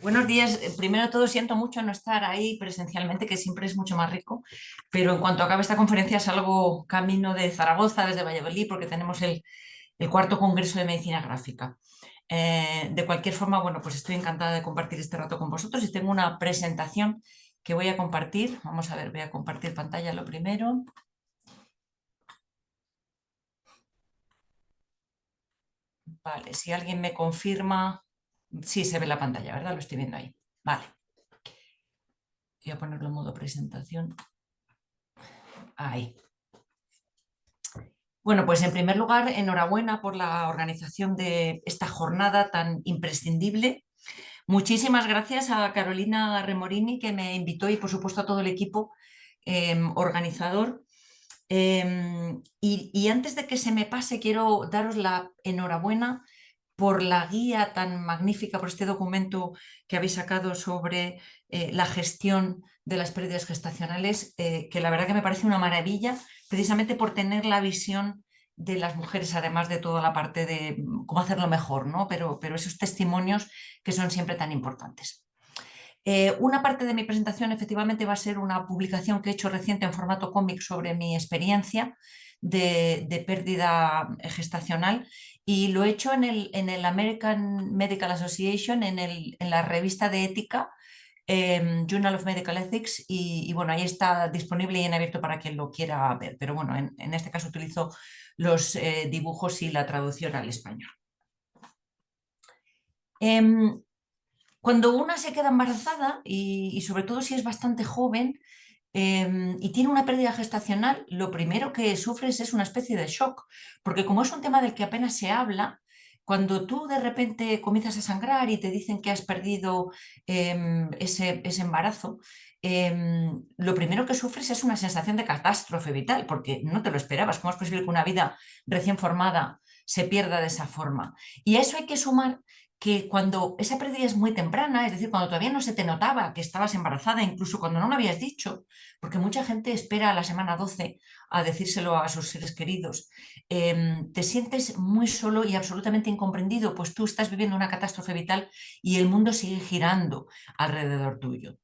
Buenos días. Primero de todo, siento mucho no estar ahí presencialmente, que siempre es mucho más rico, pero en cuanto acabe esta conferencia salgo camino de Zaragoza, desde Valladolid, porque tenemos el cuarto Congreso de Medicina Gráfica. De cualquier forma, bueno, pues estoy encantada de compartir este rato con vosotros y tengo una presentación que voy a compartir. Vamos a ver, voy a compartir pantalla lo primero. Vale, si alguien me confirma, sí se ve la pantalla, ¿verdad? Lo estoy viendo ahí. Vale, voy a ponerlo en modo presentación. Ahí. Bueno, pues en primer lugar, enhorabuena por la organización de esta jornada tan imprescindible. Muchísimas gracias a Carolina Remorini, que me invitó, y por supuesto a todo el equipo organizador. Y antes de que se me pase, quiero daros la enhorabuena por la guía tan magnífica, por este documento que habéis sacado sobre la gestión de las pérdidas gestacionales, que la verdad que me parece una maravilla, precisamente por tener la visión de las mujeres, además de toda la parte de cómo hacerlo mejor, ¿no? Pero esos testimonios que son siempre tan importantes. Una parte de mi presentación efectivamente va a ser una publicación que he hecho reciente en formato cómic sobre mi experiencia de pérdida gestacional, y lo he hecho en el American Medical Association, en la revista de ética, Journal of Medical Ethics, y bueno, ahí está disponible y en abierto para quien lo quiera ver, pero bueno, en este caso utilizo los dibujos y la traducción al español. Em, Cuando una se queda embarazada y sobre todo si es bastante joven y tiene una pérdida gestacional, lo primero que sufres es una especie de shock, porque como es un tema del que apenas se habla, cuando tú de repente comienzas a sangrar y te dicen que has perdido ese embarazo, lo primero que sufres es una sensación de catástrofe vital, porque no te lo esperabas. ¿Cómo es posible que una vida recién formada se pierda de esa forma? Y a eso hay que sumar que cuando esa pérdida es muy temprana, es decir, cuando todavía no se te notaba que estabas embarazada, incluso cuando no lo habías dicho, porque mucha gente espera a la semana 12 a decírselo a sus seres queridos, te sientes muy solo y absolutamente incomprendido, pues tú estás viviendo una catástrofe vital y el mundo sigue girando alrededor tuyo.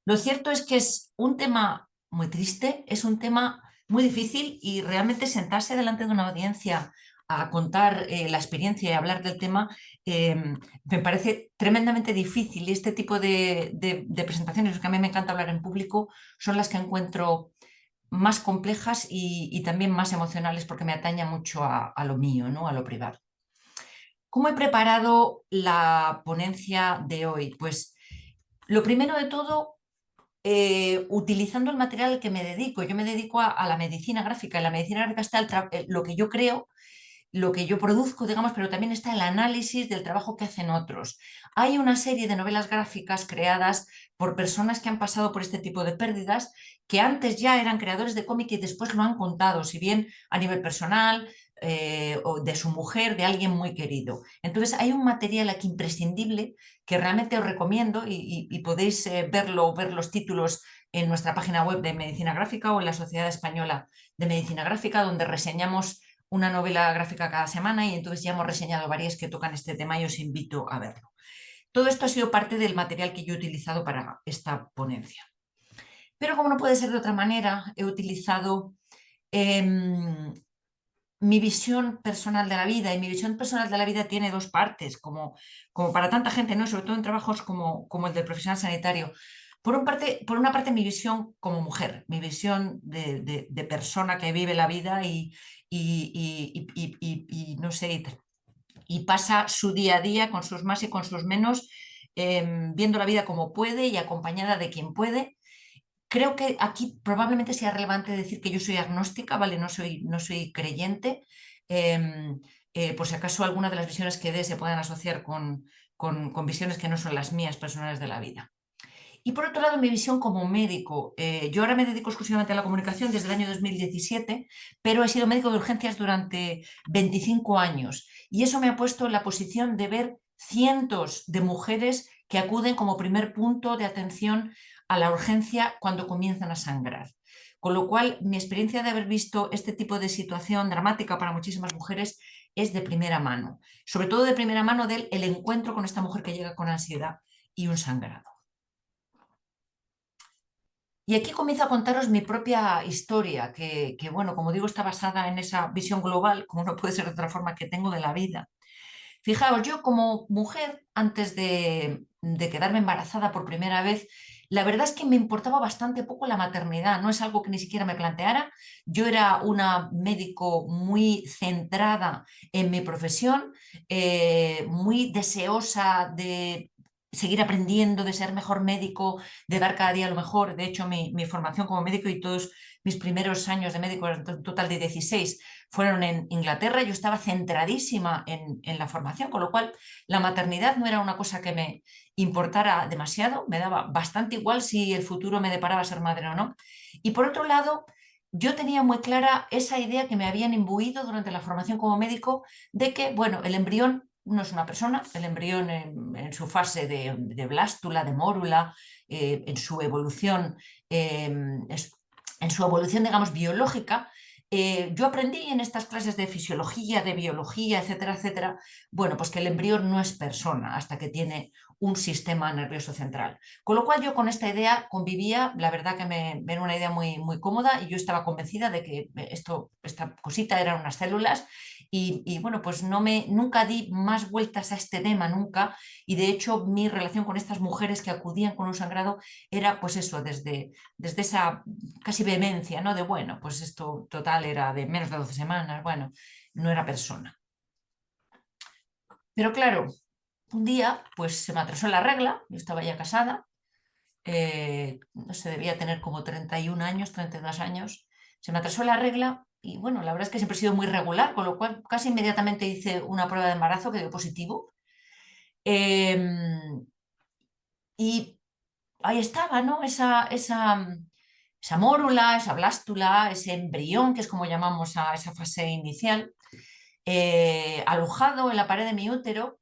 Lo cierto es que es un tema muy triste, es un tema muy difícil, y realmente sentarse delante de una audiencia a contar la experiencia y hablar del tema eh, me parece tremendamente difícil, y este tipo de presentaciones, que a mí me encanta hablar en público, son las que encuentro más complejas y también más emocionales, porque me ataña mucho a lo mío, ¿no? A lo privado. ¿Cómo he preparado la ponencia de hoy? Pues lo primero de todo, utilizando el material al que me dedico. Yo me dedico a la medicina gráfica. En la medicina gráfica está lo que yo creo, lo que yo produzco, digamos, pero también está el análisis del trabajo que hacen otros. Hay una serie de novelas gráficas creadas por personas que han pasado por este tipo de pérdidas, que antes ya eran creadores de cómic y después lo han contado, si bien a nivel personal, o de su mujer, de alguien muy querido. Entonces hay un material aquí imprescindible que realmente os recomiendo, y podéis verlo, ver los títulos en nuestra página web de Medicina Gráfica o en la Sociedad Española de Medicina Gráfica, donde reseñamos una novela gráfica cada semana, y entonces ya hemos reseñado varias que tocan este tema y os invito a verlo. Todo esto ha sido parte del material que yo he utilizado para esta ponencia. Pero como no puede ser de otra manera, he utilizado mi visión personal de la vida, y mi visión personal de la vida tiene dos partes, como para tanta gente, ¿no? Sobre todo en trabajos como el del profesional sanitario. Por una parte, mi visión como mujer, mi visión de persona que vive la vida y no sé, y pasa su día a día con sus más y con sus menos, viendo la vida como puede y acompañada de quien puede. Creo que aquí probablemente sea relevante decir que yo soy agnóstica, ¿vale? No soy creyente. eh, por si acaso alguna de las visiones que dé se puedan asociar con visiones que no son las mías personales de la vida. Y por otro lado, mi visión como médico. Yo ahora me dedico exclusivamente a la comunicación desde el año 2017, pero he sido médico de urgencias durante 25 años, y eso me ha puesto en la posición de ver cientos de mujeres que acuden como primer punto de atención a la urgencia cuando comienzan a sangrar. Con lo cual, mi experiencia de haber visto este tipo de situación dramática para muchísimas mujeres es de primera mano, sobre todo de primera mano del el encuentro con esta mujer que llega con ansiedad y un sangrado. Y aquí comienzo a contaros mi propia historia, que, bueno, como digo, está basada en esa visión global, como no puede ser de otra forma, que tengo de la vida. Fijaos, yo como mujer, antes de quedarme embarazada por primera vez, la verdad es que me importaba bastante poco la maternidad, no es algo que ni siquiera me planteara. Yo era una médico muy centrada en mi profesión, muy deseosa de seguir aprendiendo, de ser mejor médico, de dar cada día lo mejor. De hecho, mi formación como médico y todos mis primeros años de médico, un total de 16, fueron en Inglaterra. Yo estaba centradísima en la formación, con lo cual la maternidad no era una cosa que me importara demasiado, me daba bastante igual si el futuro me deparaba ser madre o no. Y por otro lado, yo tenía muy clara esa idea que me habían imbuido durante la formación como médico de que, bueno, el embrión no es una persona, el embrión en su fase de blástula, de mórula, en su evolución, en su evolución, digamos, biológica. Yo aprendí en estas clases de fisiología, de biología, etcétera, etcétera, bueno, pues que el embrión no es persona hasta que tiene un sistema nervioso central. Con lo cual yo con esta idea convivía, la verdad que me era una idea muy, muy cómoda y yo estaba convencida de que esta cosita eran unas células y bueno, pues nunca di más vueltas a este tema, nunca, y de hecho mi relación con estas mujeres que acudían con un sangrado era pues eso, desde esa casi vehemencia, ¿no? De bueno, pues esto total era de menos de 12 semanas, bueno, no era persona. Pero claro, un día pues se me atrasó la regla, yo estaba ya casada, no sé, debía tener como 31 años, 32 años, se me atrasó la regla y bueno, la verdad es que siempre he sido muy regular, con lo cual casi inmediatamente hice una prueba de embarazo que dio positivo. Eh, y ahí estaba, ¿no? Esa mórula, esa blástula, ese embrión, que es como llamamos a esa fase inicial, alojado en la pared de mi útero.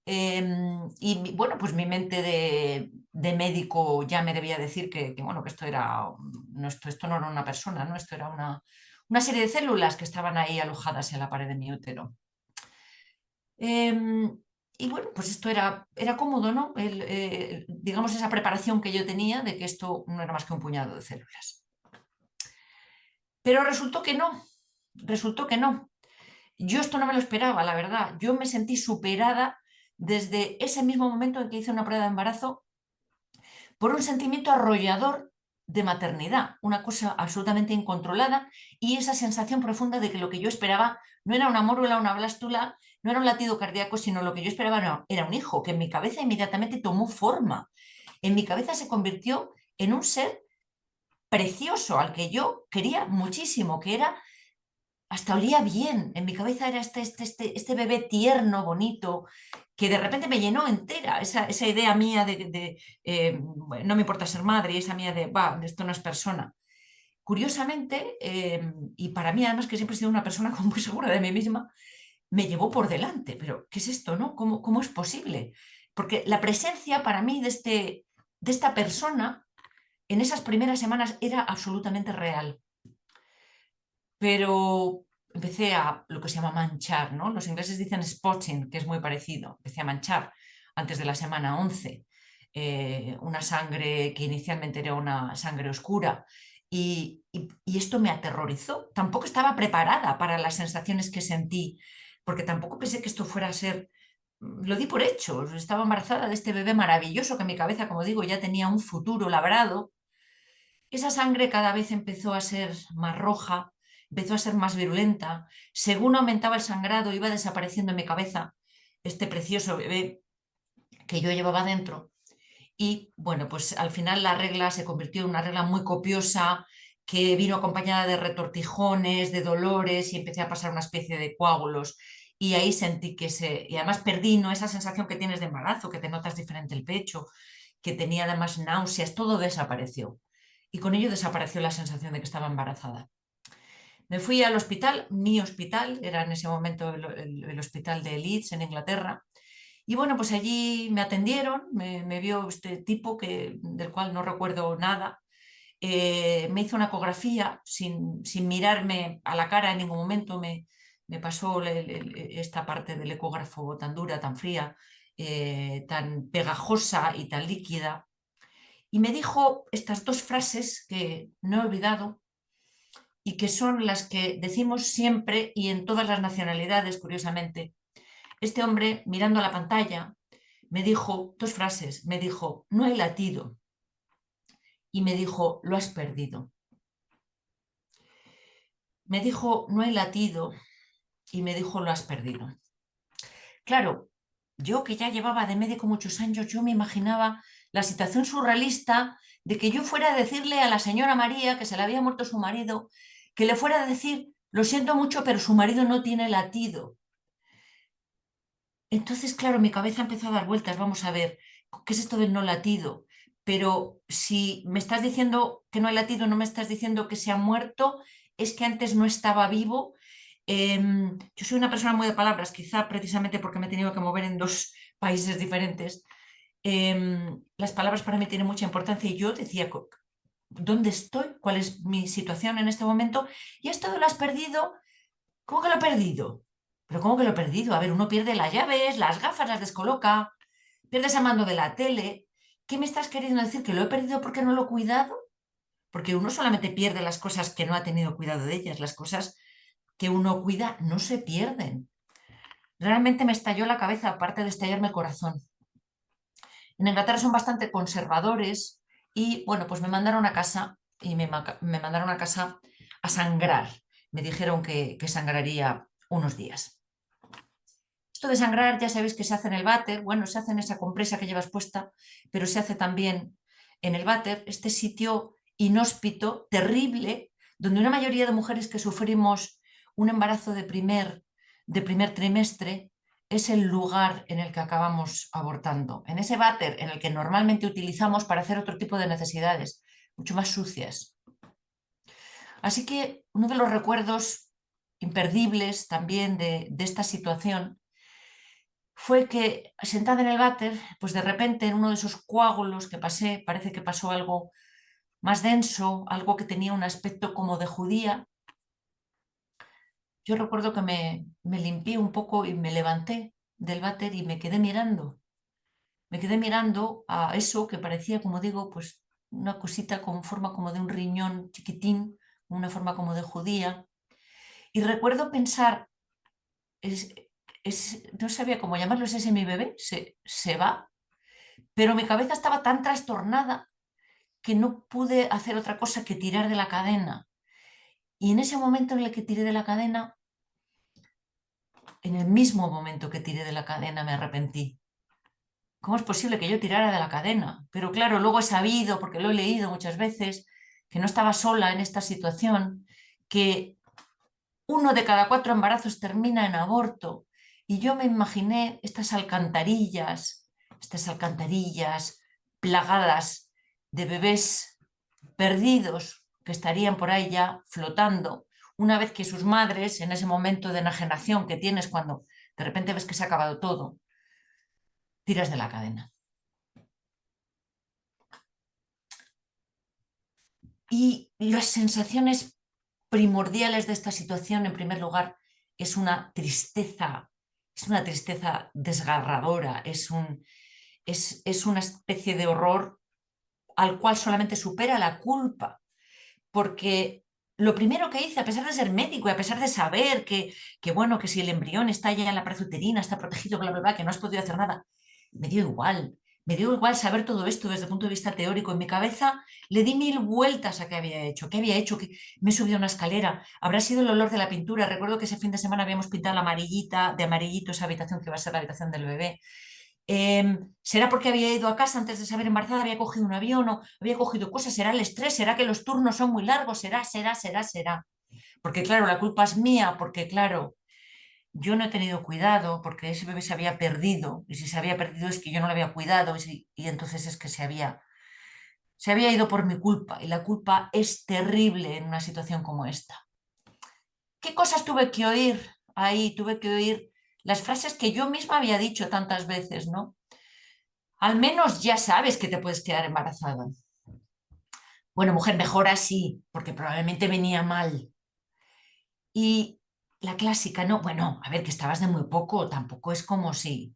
Y bueno, pues mi mente de médico ya me debía decir bueno, que esto no era una persona, ¿no? Esto era una serie de células que estaban ahí alojadas en la pared de mi útero. Em, y bueno, pues esto era cómodo, ¿no? Digamos, esa preparación que yo tenía de que esto no era más que un puñado de células. Pero resultó que no. Yo esto no me lo esperaba, la verdad. Yo me sentí superada desde ese mismo momento en que hice una prueba de embarazo por un sentimiento arrollador de maternidad, una cosa absolutamente incontrolada y esa sensación profunda de que lo que yo esperaba no era una mórula, una blástula, no era un latido cardíaco, sino lo que yo esperaba era un hijo, que en mi cabeza inmediatamente tomó forma. En mi cabeza se convirtió en un ser precioso al que yo quería muchísimo, que era hasta olía bien. En mi cabeza era este bebé tierno, bonito, que de repente me llenó entera. Esa idea mía bueno, no me importa ser madre, y esa mía de, va, esto no es persona. Curiosamente, y para mí además que siempre he sido una persona como muy segura de mí misma, me llevó por delante. Pero, ¿qué es esto, no? ¿Cómo es posible? Porque la presencia para mí de esta persona en esas primeras semanas era absolutamente real. Pero empecé a lo que se llama manchar, ¿no? Los ingleses dicen spotting, que es muy parecido. Empecé a manchar antes de la semana 11, una sangre que inicialmente era una sangre oscura. Y esto me aterrorizó. Tampoco estaba preparada para las sensaciones que sentí, porque tampoco pensé que esto fuera a ser... Lo di por hecho. Estaba embarazada de este bebé maravilloso que en mi cabeza, como digo, ya tenía un futuro labrado. Esa sangre cada vez empezó a ser más roja, empezó a ser más virulenta. Según aumentaba el sangrado, iba desapareciendo en mi cabeza este precioso bebé que yo llevaba dentro. Y bueno, pues al final la regla se convirtió en una regla muy copiosa que vino acompañada de retortijones, de dolores y empecé a pasar una especie de coágulos. Y ahí sentí y además perdí, ¿no? Esa sensación que tienes de embarazo, que te notas diferente el pecho, que tenía además náuseas, todo desapareció. Y con ello desapareció la sensación de que estaba embarazada. Me fui al hospital, mi hospital, era en ese momento el hospital de Leeds en Inglaterra, y bueno, pues allí me atendieron, me vio este tipo del cual no recuerdo nada, me hizo una ecografía sin mirarme a la cara en ningún momento, me pasó esta parte del ecógrafo tan dura, tan fría, tan pegajosa y tan líquida. Y me dijo estas dos frases que no he olvidado y que son las que decimos siempre y en todas las nacionalidades, curiosamente. Este hombre, mirando a la pantalla, me dijo dos frases. Me dijo, no hay latido. Y me dijo, lo has perdido. Me dijo, no hay latido. Y me dijo, lo has perdido. Claro, yo que ya llevaba de médico muchos años, yo me imaginaba la situación surrealista de que yo fuera a decirle a la señora María que se le había muerto su marido, que le fuera a decir, lo siento mucho, pero su marido no tiene latido. Entonces, claro, mi cabeza empezó a dar vueltas. Vamos a ver, ¿qué es esto del no latido? Pero si me estás diciendo que no hay latido, no me estás diciendo que se ha muerto, es que antes no estaba vivo. Yo soy una persona muy de palabras, quizá precisamente porque me he tenido que mover en dos países diferentes. Las palabras para mí tienen mucha importancia y yo decía, ¿dónde estoy? ¿Cuál es mi situación en este momento? Y esto lo has perdido. ¿Cómo que lo he perdido? ¿Pero cómo que lo he perdido? A ver, uno pierde las llaves, las gafas las descoloca, pierdes el mando de la tele. ¿Qué me estás queriendo decir? ¿Que lo he perdido porque no lo he cuidado? Porque uno solamente pierde las cosas que no ha tenido cuidado de ellas. Las cosas que uno cuida no se pierden. Realmente me estalló la cabeza, aparte de estallarme el corazón. En Inglaterra son bastante conservadores y, bueno, pues me mandaron a casa y me mandaron a casa a sangrar. Me dijeron que sangraría unos días. Esto de sangrar ya sabéis que se hace en el váter, bueno, se hace en esa compresa que llevas puesta, pero se hace también en el váter, este sitio inhóspito, terrible, donde una mayoría de mujeres que sufrimos un embarazo de primer trimestre es el lugar en el que acabamos abortando. En ese váter en el que normalmente utilizamos para hacer otro tipo de necesidades, mucho más sucias. Así que uno de los recuerdos imperdibles también de esta situación fue que sentada en el váter, pues de repente en uno de esos coágulos que pasé, parece que pasó algo más denso, algo que tenía un aspecto como de judía. Yo recuerdo que me limpié un poco y me levanté del váter y me quedé mirando. Me quedé mirando a eso que parecía, como digo, pues una cosita con forma como de un riñón chiquitín, una forma como de judía. Y recuerdo pensar, es, no sabía cómo llamarlo, es ese mi bebé, se va, pero mi cabeza estaba tan trastornada que no pude hacer otra cosa que tirar de la cadena. Y en ese momento en el que tiré de la cadena, en el mismo momento que tiré de la cadena, me arrepentí. ¿Cómo es posible que yo tirara de la cadena? Pero claro, luego he sabido, porque lo he leído muchas veces, que no estaba sola en esta situación, que 1 de cada 4 embarazos termina en aborto. Y yo me imaginé estas alcantarillas plagadas de bebés perdidos que estarían por ahí ya flotando, una vez que sus madres, en ese momento de enajenación que tienes cuando de repente ves que se ha acabado todo, tiras de la cadena. Y las sensaciones primordiales de esta situación, en primer lugar, es una tristeza desgarradora, es una especie de horror al cual solamente supera la culpa, porque lo primero que hice, a pesar de ser médico y a pesar de saber bueno, que si el embrión está ya en la pared uterina, está protegido, bla, bla, bla, que no has podido hacer nada, me dio igual. Me dio igual saber todo esto desde el punto de vista teórico. En mi cabeza le di 1000 vueltas a qué había hecho. ¿Qué había hecho? Que me he subido a una escalera. Habrá sido el olor de la pintura. Recuerdo que ese fin de semana habíamos pintado la amarillita, de amarillito esa habitación que va a ser la habitación del bebé. ¿Será porque había ido a casa antes de saber embarazada, había cogido un avión o había cogido cosas? ¿Será el estrés? ¿Será que los turnos son muy largos? ¿Será? Porque claro, la culpa es mía, porque claro, yo no he tenido cuidado, porque ese bebé se había perdido, y si se había perdido es que yo no lo había cuidado, y entonces es que se había ido por mi culpa, y la culpa es terrible en una situación como esta. ¿Qué cosas tuve que oír ahí? Tuve que oír las frases que yo misma había dicho tantas veces, ¿no? Al menos ya sabes que te puedes quedar embarazada. Bueno, mujer, mejor así, porque probablemente venía mal. Y la clásica, no, bueno, a ver, que estabas de muy poco, tampoco es como si...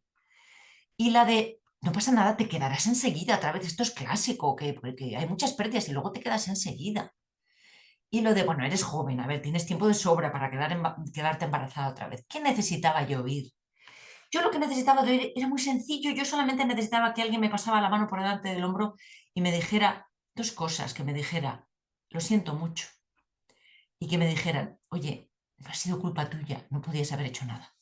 Y la de, no pasa nada, te quedarás enseguida, otra vez, esto es clásico, que hay muchas pérdidas y luego te quedas enseguida. Y lo de, bueno, eres joven, a ver, tienes tiempo de sobra para quedarte embarazada otra vez. ¿Qué necesitaba yo oír? Yo lo que necesitaba de oír era muy sencillo, yo solamente necesitaba que alguien me pasaba la mano por delante del hombro y me dijera dos cosas, que me dijera, lo siento mucho, y que me dijeran, oye, no ha sido culpa tuya, no podías haber hecho nada.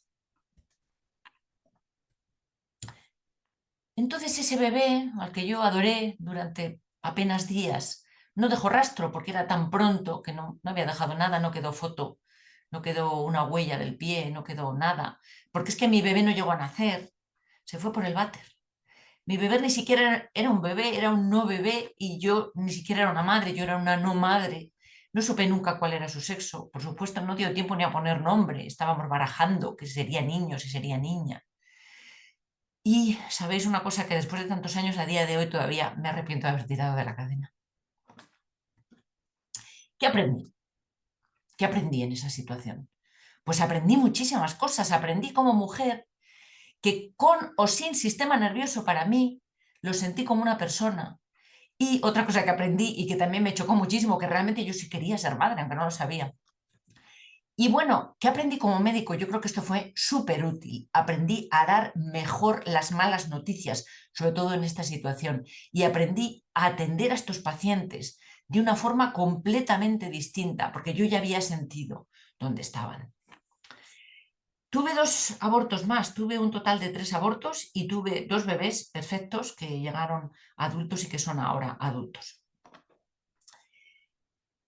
Entonces ese bebé al que yo adoré durante apenas días no dejó rastro porque era tan pronto que no había dejado nada, no quedó foto, no quedó una huella del pie, no quedó nada, porque es que mi bebé no llegó a nacer, se fue por el váter. Mi bebé ni siquiera era un bebé, era un no bebé y yo ni siquiera era una madre, yo era una no madre. No supe nunca cuál era su sexo. Por supuesto, no dio tiempo ni a poner nombre. Estábamos barajando que sería niño, si sería niña. Y sabéis una cosa que después de tantos años, a día de hoy todavía me arrepiento de haber tirado de la cadena. ¿Qué aprendí? ¿Qué aprendí en esa situación? Pues aprendí muchísimas cosas. Aprendí como mujer que con o sin sistema nervioso para mí lo sentí como una persona. Y otra cosa que aprendí y que también me chocó muchísimo, que realmente yo sí quería ser madre, aunque no lo sabía. Y bueno, ¿qué aprendí como médico? Yo creo que esto fue súper útil. Aprendí a dar mejor las malas noticias, sobre todo en esta situación. Y aprendí a atender a estos pacientes de una forma completamente distinta, porque yo ya había sentido dónde estaban. Tuve dos abortos más, tuve un total de 3 abortos y tuve 2 bebés perfectos que llegaron adultos y que son ahora adultos.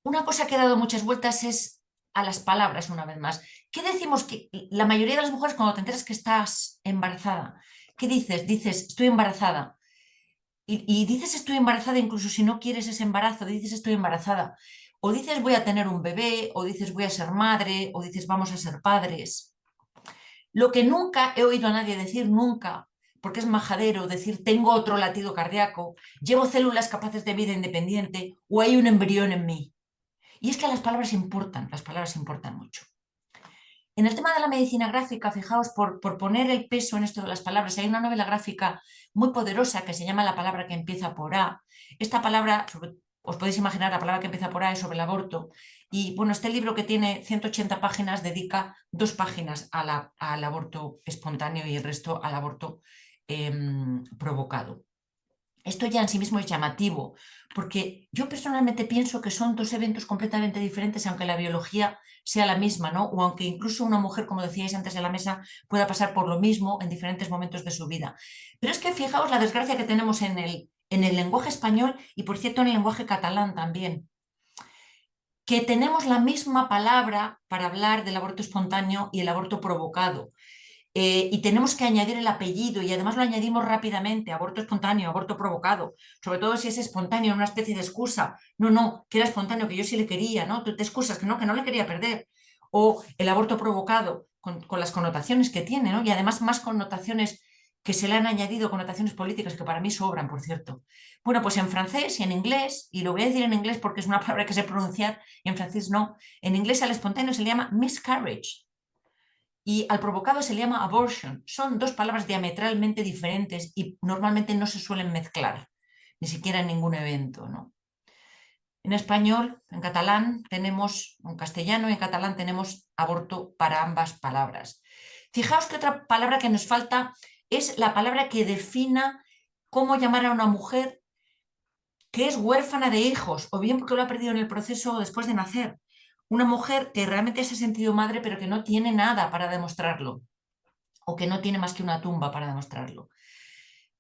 Una cosa que ha dado muchas vueltas es a las palabras, una vez más. ¿Qué decimos que la mayoría de las mujeres cuando te enteras que estás embarazada? ¿Qué dices? Dices, estoy embarazada. Y dices estoy embarazada incluso si no quieres ese embarazo, dices estoy embarazada. O dices voy a tener un bebé, o dices voy a ser madre, o dices vamos a ser padres. Lo que nunca he oído a nadie decir nunca, porque es majadero, decir tengo otro latido cardíaco, llevo células capaces de vida independiente, o hay un embrión en mí. Y es que las palabras importan mucho. En el tema de la medicina gráfica, fijaos, por poner el peso en esto de las palabras, hay una novela gráfica muy poderosa que se llama La palabra que empieza por A. Esta palabra, os podéis imaginar, la palabra que empieza por A es sobre el aborto. Y bueno, este libro que tiene 180 páginas dedica 2 páginas al aborto espontáneo y el resto al aborto provocado. Esto ya en sí mismo es llamativo, porque yo personalmente pienso que son 2 eventos completamente diferentes, aunque la biología sea la misma, ¿no? O aunque incluso una mujer, como decíais antes de la mesa, pueda pasar por lo mismo en diferentes momentos de su vida. Pero es que fijaos la desgracia que tenemos en el lenguaje español y, por cierto, en el lenguaje catalán también, que tenemos la misma palabra para hablar del aborto espontáneo y el aborto provocado. Y tenemos que añadir el apellido y además lo añadimos rápidamente, aborto espontáneo, aborto provocado, sobre todo si es espontáneo, una especie de excusa. No, no, que era espontáneo, que yo sí le quería, ¿no? Tú te excusas que no le quería perder. O el aborto provocado, con las connotaciones que tiene, ¿no? Y además más connotaciones que se le han añadido, connotaciones políticas que para mí sobran, por cierto. Bueno, pues en francés y en inglés, y lo voy a decir en inglés porque es una palabra que sé pronunciar, y en francés no, en inglés al espontáneo se le llama miscarriage, y al provocado se le llama abortion. Son 2 palabras diametralmente diferentes y normalmente no se suelen mezclar, ni siquiera en ningún evento, ¿no? En español, en catalán tenemos, en castellano y en catalán tenemos aborto para ambas palabras. Fijaos que otra palabra que nos falta es la palabra que defina cómo llamar a una mujer que es huérfana de hijos, o bien porque lo ha perdido en el proceso después de nacer. Una mujer que realmente se ha sentido madre, pero que no tiene nada para demostrarlo, o que no tiene más que una tumba para demostrarlo.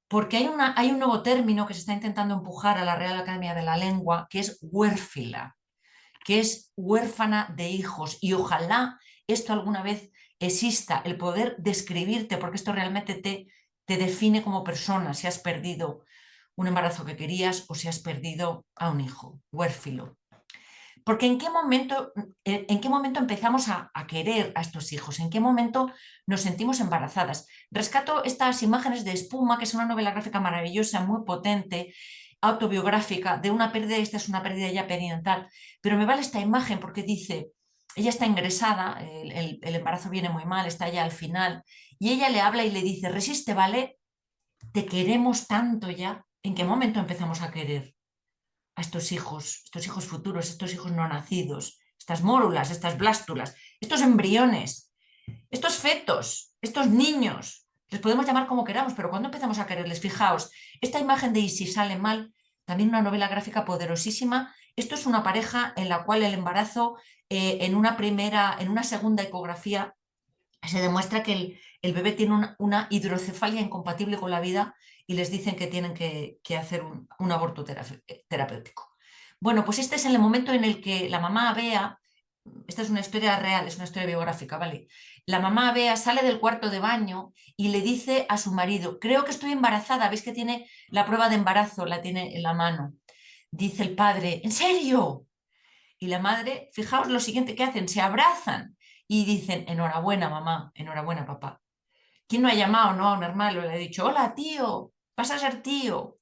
Porque hay un nuevo término que se está intentando empujar a la Real Academia de la Lengua, que es huérfila, que es huérfana de hijos. Y ojalá esto alguna vez exista, el poder describirte, porque esto realmente te define como persona, si has perdido un embarazo que querías o si has perdido a un hijo, huérfilo. Porque ¿en qué momento empezamos a querer a estos hijos? ¿En qué momento nos sentimos embarazadas? Rescato estas imágenes de Espuma, que es una novela gráfica maravillosa, muy potente, autobiográfica, de una pérdida, esta es una pérdida ya perinatal, pero me vale esta imagen porque dice, ella está ingresada, el embarazo viene muy mal, está ya al final, y ella le habla y le dice, resiste, ¿vale? Te queremos tanto ya. ¿En qué momento empezamos a querer a estos hijos futuros, estos hijos no nacidos, estas mórulas, estas blástulas, estos embriones, estos fetos, estos niños? Les podemos llamar como queramos, pero ¿cuándo empezamos a quererles? Fijaos, esta imagen de "Y si sale mal", también una novela gráfica poderosísima. Esto es una pareja en la cual el embarazo, en una segunda ecografía, se demuestra que el bebé tiene una hidrocefalia incompatible con la vida y les dicen que tienen que hacer un aborto terapéutico. Bueno, pues este es el momento en el que la mamá Bea, esta es una historia real, es una historia biográfica, ¿vale? La mamá Bea sale del cuarto de baño y le dice a su marido, creo que estoy embarazada, ¿veis que tiene la prueba de embarazo, la tiene en la mano? Dice el padre, ¿en serio? Y la madre, fijaos lo siguiente que hacen, se abrazan y dicen, enhorabuena mamá, enhorabuena papá. ¿Quién no ha llamado, no, a un hermano? Le ha dicho, hola tío, vas a ser tío,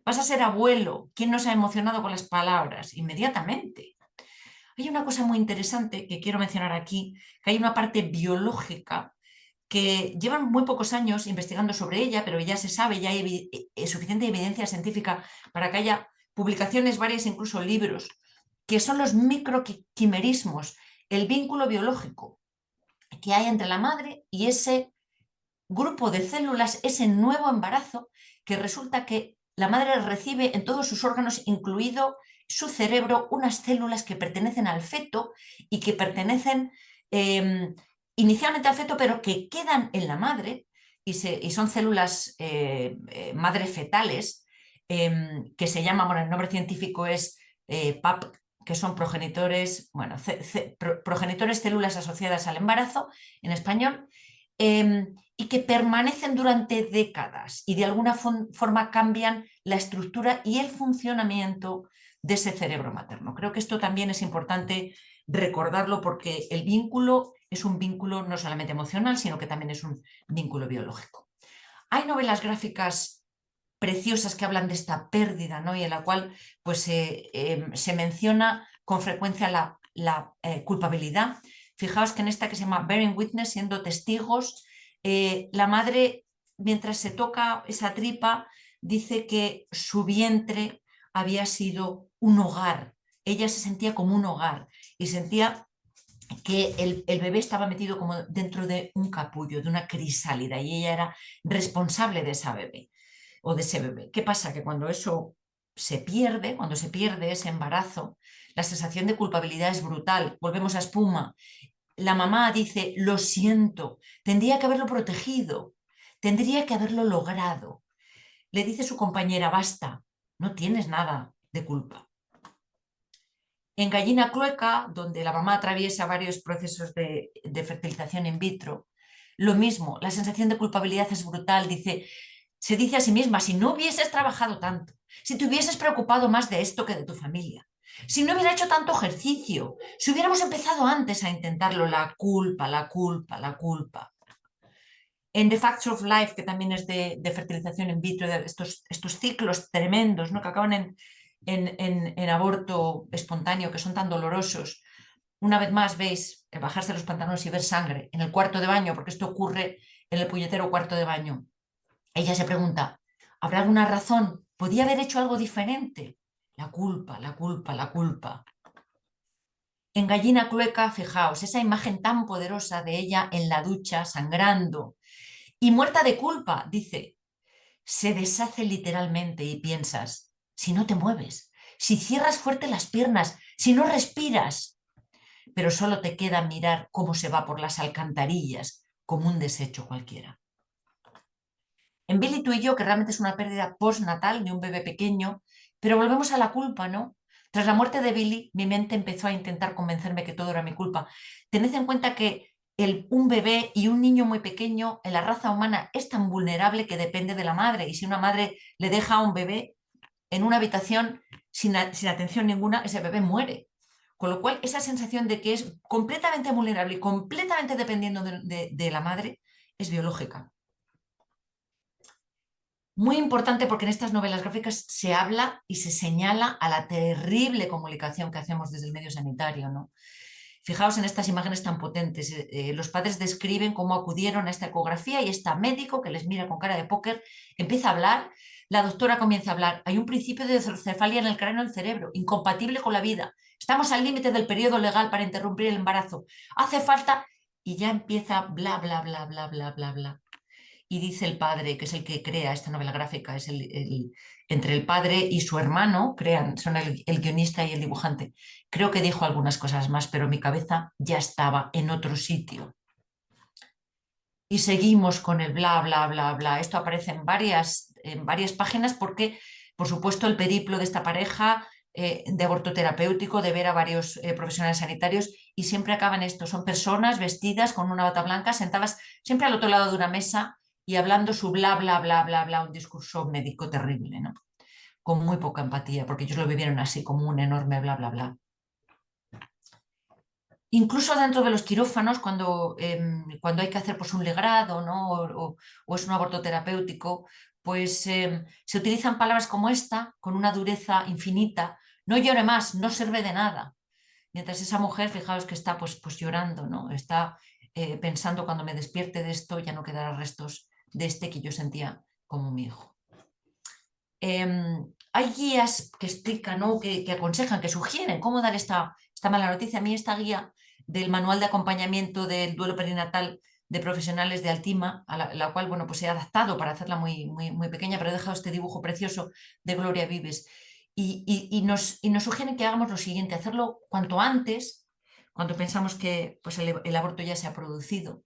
vas a ser abuelo. ¿Quién no se ha emocionado con las palabras? Inmediatamente. Hay una cosa muy interesante que quiero mencionar aquí, que hay una parte biológica que llevan muy pocos años investigando sobre ella, pero ya se sabe, ya hay suficiente evidencia científica para que haya publicaciones varias, incluso libros, que son los microquimerismos, el vínculo biológico que hay entre la madre y ese grupo de células, ese nuevo embarazo, que resulta que la madre recibe en todos sus órganos, incluido su cerebro, unas células que pertenecen al feto y que pertenecen inicialmente al feto, pero que quedan en la madre y son células madre fetales, que se llaman, bueno, el nombre científico es PAP, que son progenitores, bueno, progenitores células asociadas al embarazo en español, y que permanecen durante décadas y de alguna forma cambian la estructura y el funcionamiento de ese cerebro materno. Creo que esto también es importante recordarlo porque el vínculo es un vínculo no solamente emocional, sino que también es un vínculo biológico. Hay novelas gráficas preciosas que hablan de esta pérdida, ¿no? Y en la cual pues, se menciona con frecuencia la culpabilidad. Fijaos que en esta que se llama Bearing Witness, siendo testigos, la madre, mientras se toca esa tripa, dice que su vientre había sido un hogar. Ella se sentía como un hogar y sentía que el bebé estaba metido como dentro de un capullo, de una crisálida, y ella era responsable de esa bebé o de ese bebé. ¿Qué pasa? Que cuando eso se pierde, cuando se pierde ese embarazo, la sensación de culpabilidad es brutal. Volvemos a espuma. La mamá dice, lo siento, tendría que haberlo protegido, tendría que haberlo logrado. Le dice su compañera, basta, no tienes nada de culpa. En Gallina Clueca, donde la mamá atraviesa varios procesos de fertilización in vitro, lo mismo, la sensación de culpabilidad es brutal. Se dice a sí misma, si no hubieses trabajado tanto, si te hubieses preocupado más de esto que de tu familia, si no hubiera hecho tanto ejercicio, si hubiéramos empezado antes a intentarlo, la culpa, la culpa, la culpa. En The Facts of Life, que también es de fertilización in vitro, de estos ciclos tremendos, ¿no? Que acaban en aborto espontáneo, que son tan dolorosos. Una vez más veis bajarse los pantalones y ver sangre en el cuarto de baño, porque esto ocurre en el puñetero cuarto de baño. Ella se pregunta, ¿habrá alguna razón? ¿Podía haber hecho algo diferente? La culpa, la culpa, la culpa. En Gallina Clueca, fijaos, esa imagen tan poderosa de ella en la ducha, sangrando y muerta de culpa, dice, se deshace literalmente y piensas, si no te mueves, si cierras fuerte las piernas, si no respiras, pero solo te queda mirar cómo se va por las alcantarillas como un desecho cualquiera. En Billy, tú y yo, que realmente es una pérdida postnatal de un bebé pequeño, pero volvemos a la culpa, ¿no? Tras la muerte de Billy, mi mente empezó a intentar convencerme que todo era mi culpa. Tened en cuenta que un bebé y un niño muy pequeño en la raza humana es tan vulnerable que depende de la madre. Y si una madre le deja a un bebé en una habitación sin atención ninguna, ese bebé muere. Con lo cual, esa sensación de que es completamente vulnerable y completamente dependiendo de la madre es biológica. Muy importante porque en estas novelas gráficas se habla y se señala a la terrible comunicación que hacemos desde el medio sanitario, ¿no? Fijaos en estas imágenes tan potentes. Los padres describen cómo acudieron a esta ecografía y este médico que les mira con cara de póker empieza a hablar. La doctora comienza a hablar. Hay un principio de cefalia en el cráneo del cerebro, incompatible con la vida. Estamos al límite del periodo legal para interrumpir el embarazo. Hace falta... Y ya empieza bla, bla, bla, bla, bla, bla, bla. Y dice el padre, que es el que crea esta novela gráfica, es entre el padre y su hermano, son el guionista y el dibujante. Creo que dijo algunas cosas más, pero mi cabeza ya estaba en otro sitio. Y seguimos con el bla, bla, bla, bla. Esto aparece en varias páginas porque, por supuesto, el periplo de esta pareja de aborto terapéutico, de ver a varios profesionales sanitarios, y siempre acaba en esto. Son personas vestidas con una bata blanca, sentadas siempre al otro lado de una mesa y hablando su bla, bla, bla, bla, bla, un discurso médico terrible, ¿no? Con muy poca empatía, porque ellos lo vivieron así, como un enorme bla, bla, bla. Incluso dentro de los quirófanos, cuando hay que hacer pues, un legrado, ¿no? o es un aborto terapéutico, pues se utilizan palabras como esta, con una dureza infinita. No llore más, no sirve de nada. Mientras esa mujer, fijaos que está pues llorando, ¿no? Está pensando, cuando me despierte de esto ya no quedarán restos de este que yo sentía como mi hijo. Hay guías que explican, ¿no? que aconsejan, que sugieren cómo dar esta mala noticia. A mí esta guía del manual de acompañamiento del duelo perinatal de profesionales de Altima, a la cual bueno, pues he adaptado para hacerla muy, muy, muy pequeña, pero he dejado este dibujo precioso de Gloria Vives. Y nos sugieren que hagamos lo siguiente: hacerlo cuanto antes, cuando pensamos que pues, el aborto ya se ha producido,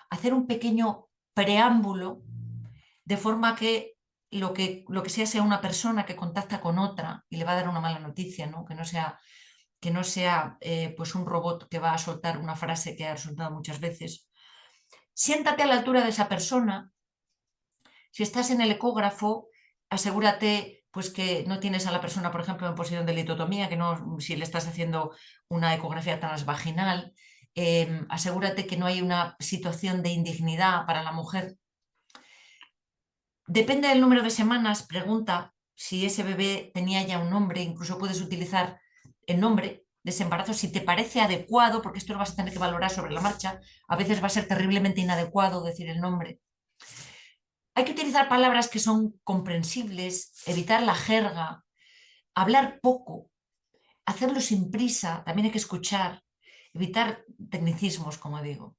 hacer un pequeño preámbulo, de forma que lo que sea una persona que contacta con otra y le va a dar una mala noticia, ¿no? Que no sea pues un robot que va a soltar una frase que ha resultado muchas veces. Siéntate a la altura de esa persona. Si estás en el ecógrafo, asegúrate pues que no tienes a la persona, por ejemplo, en posición de litotomía, que no, si le estás haciendo una ecografía transvaginal, asegúrate que no hay una situación de indignidad para la mujer. Depende del número de semanas, pregunta si ese bebé tenía ya un nombre. Incluso puedes utilizar el nombre de ese embarazo si te parece adecuado, porque esto lo vas a tener que valorar sobre la marcha. A veces va a ser terriblemente inadecuado decir el nombre. Hay que utilizar palabras que son comprensibles, evitar la jerga, hablar poco, hacerlo sin prisa. También hay que escuchar, evitar tecnicismos, como digo.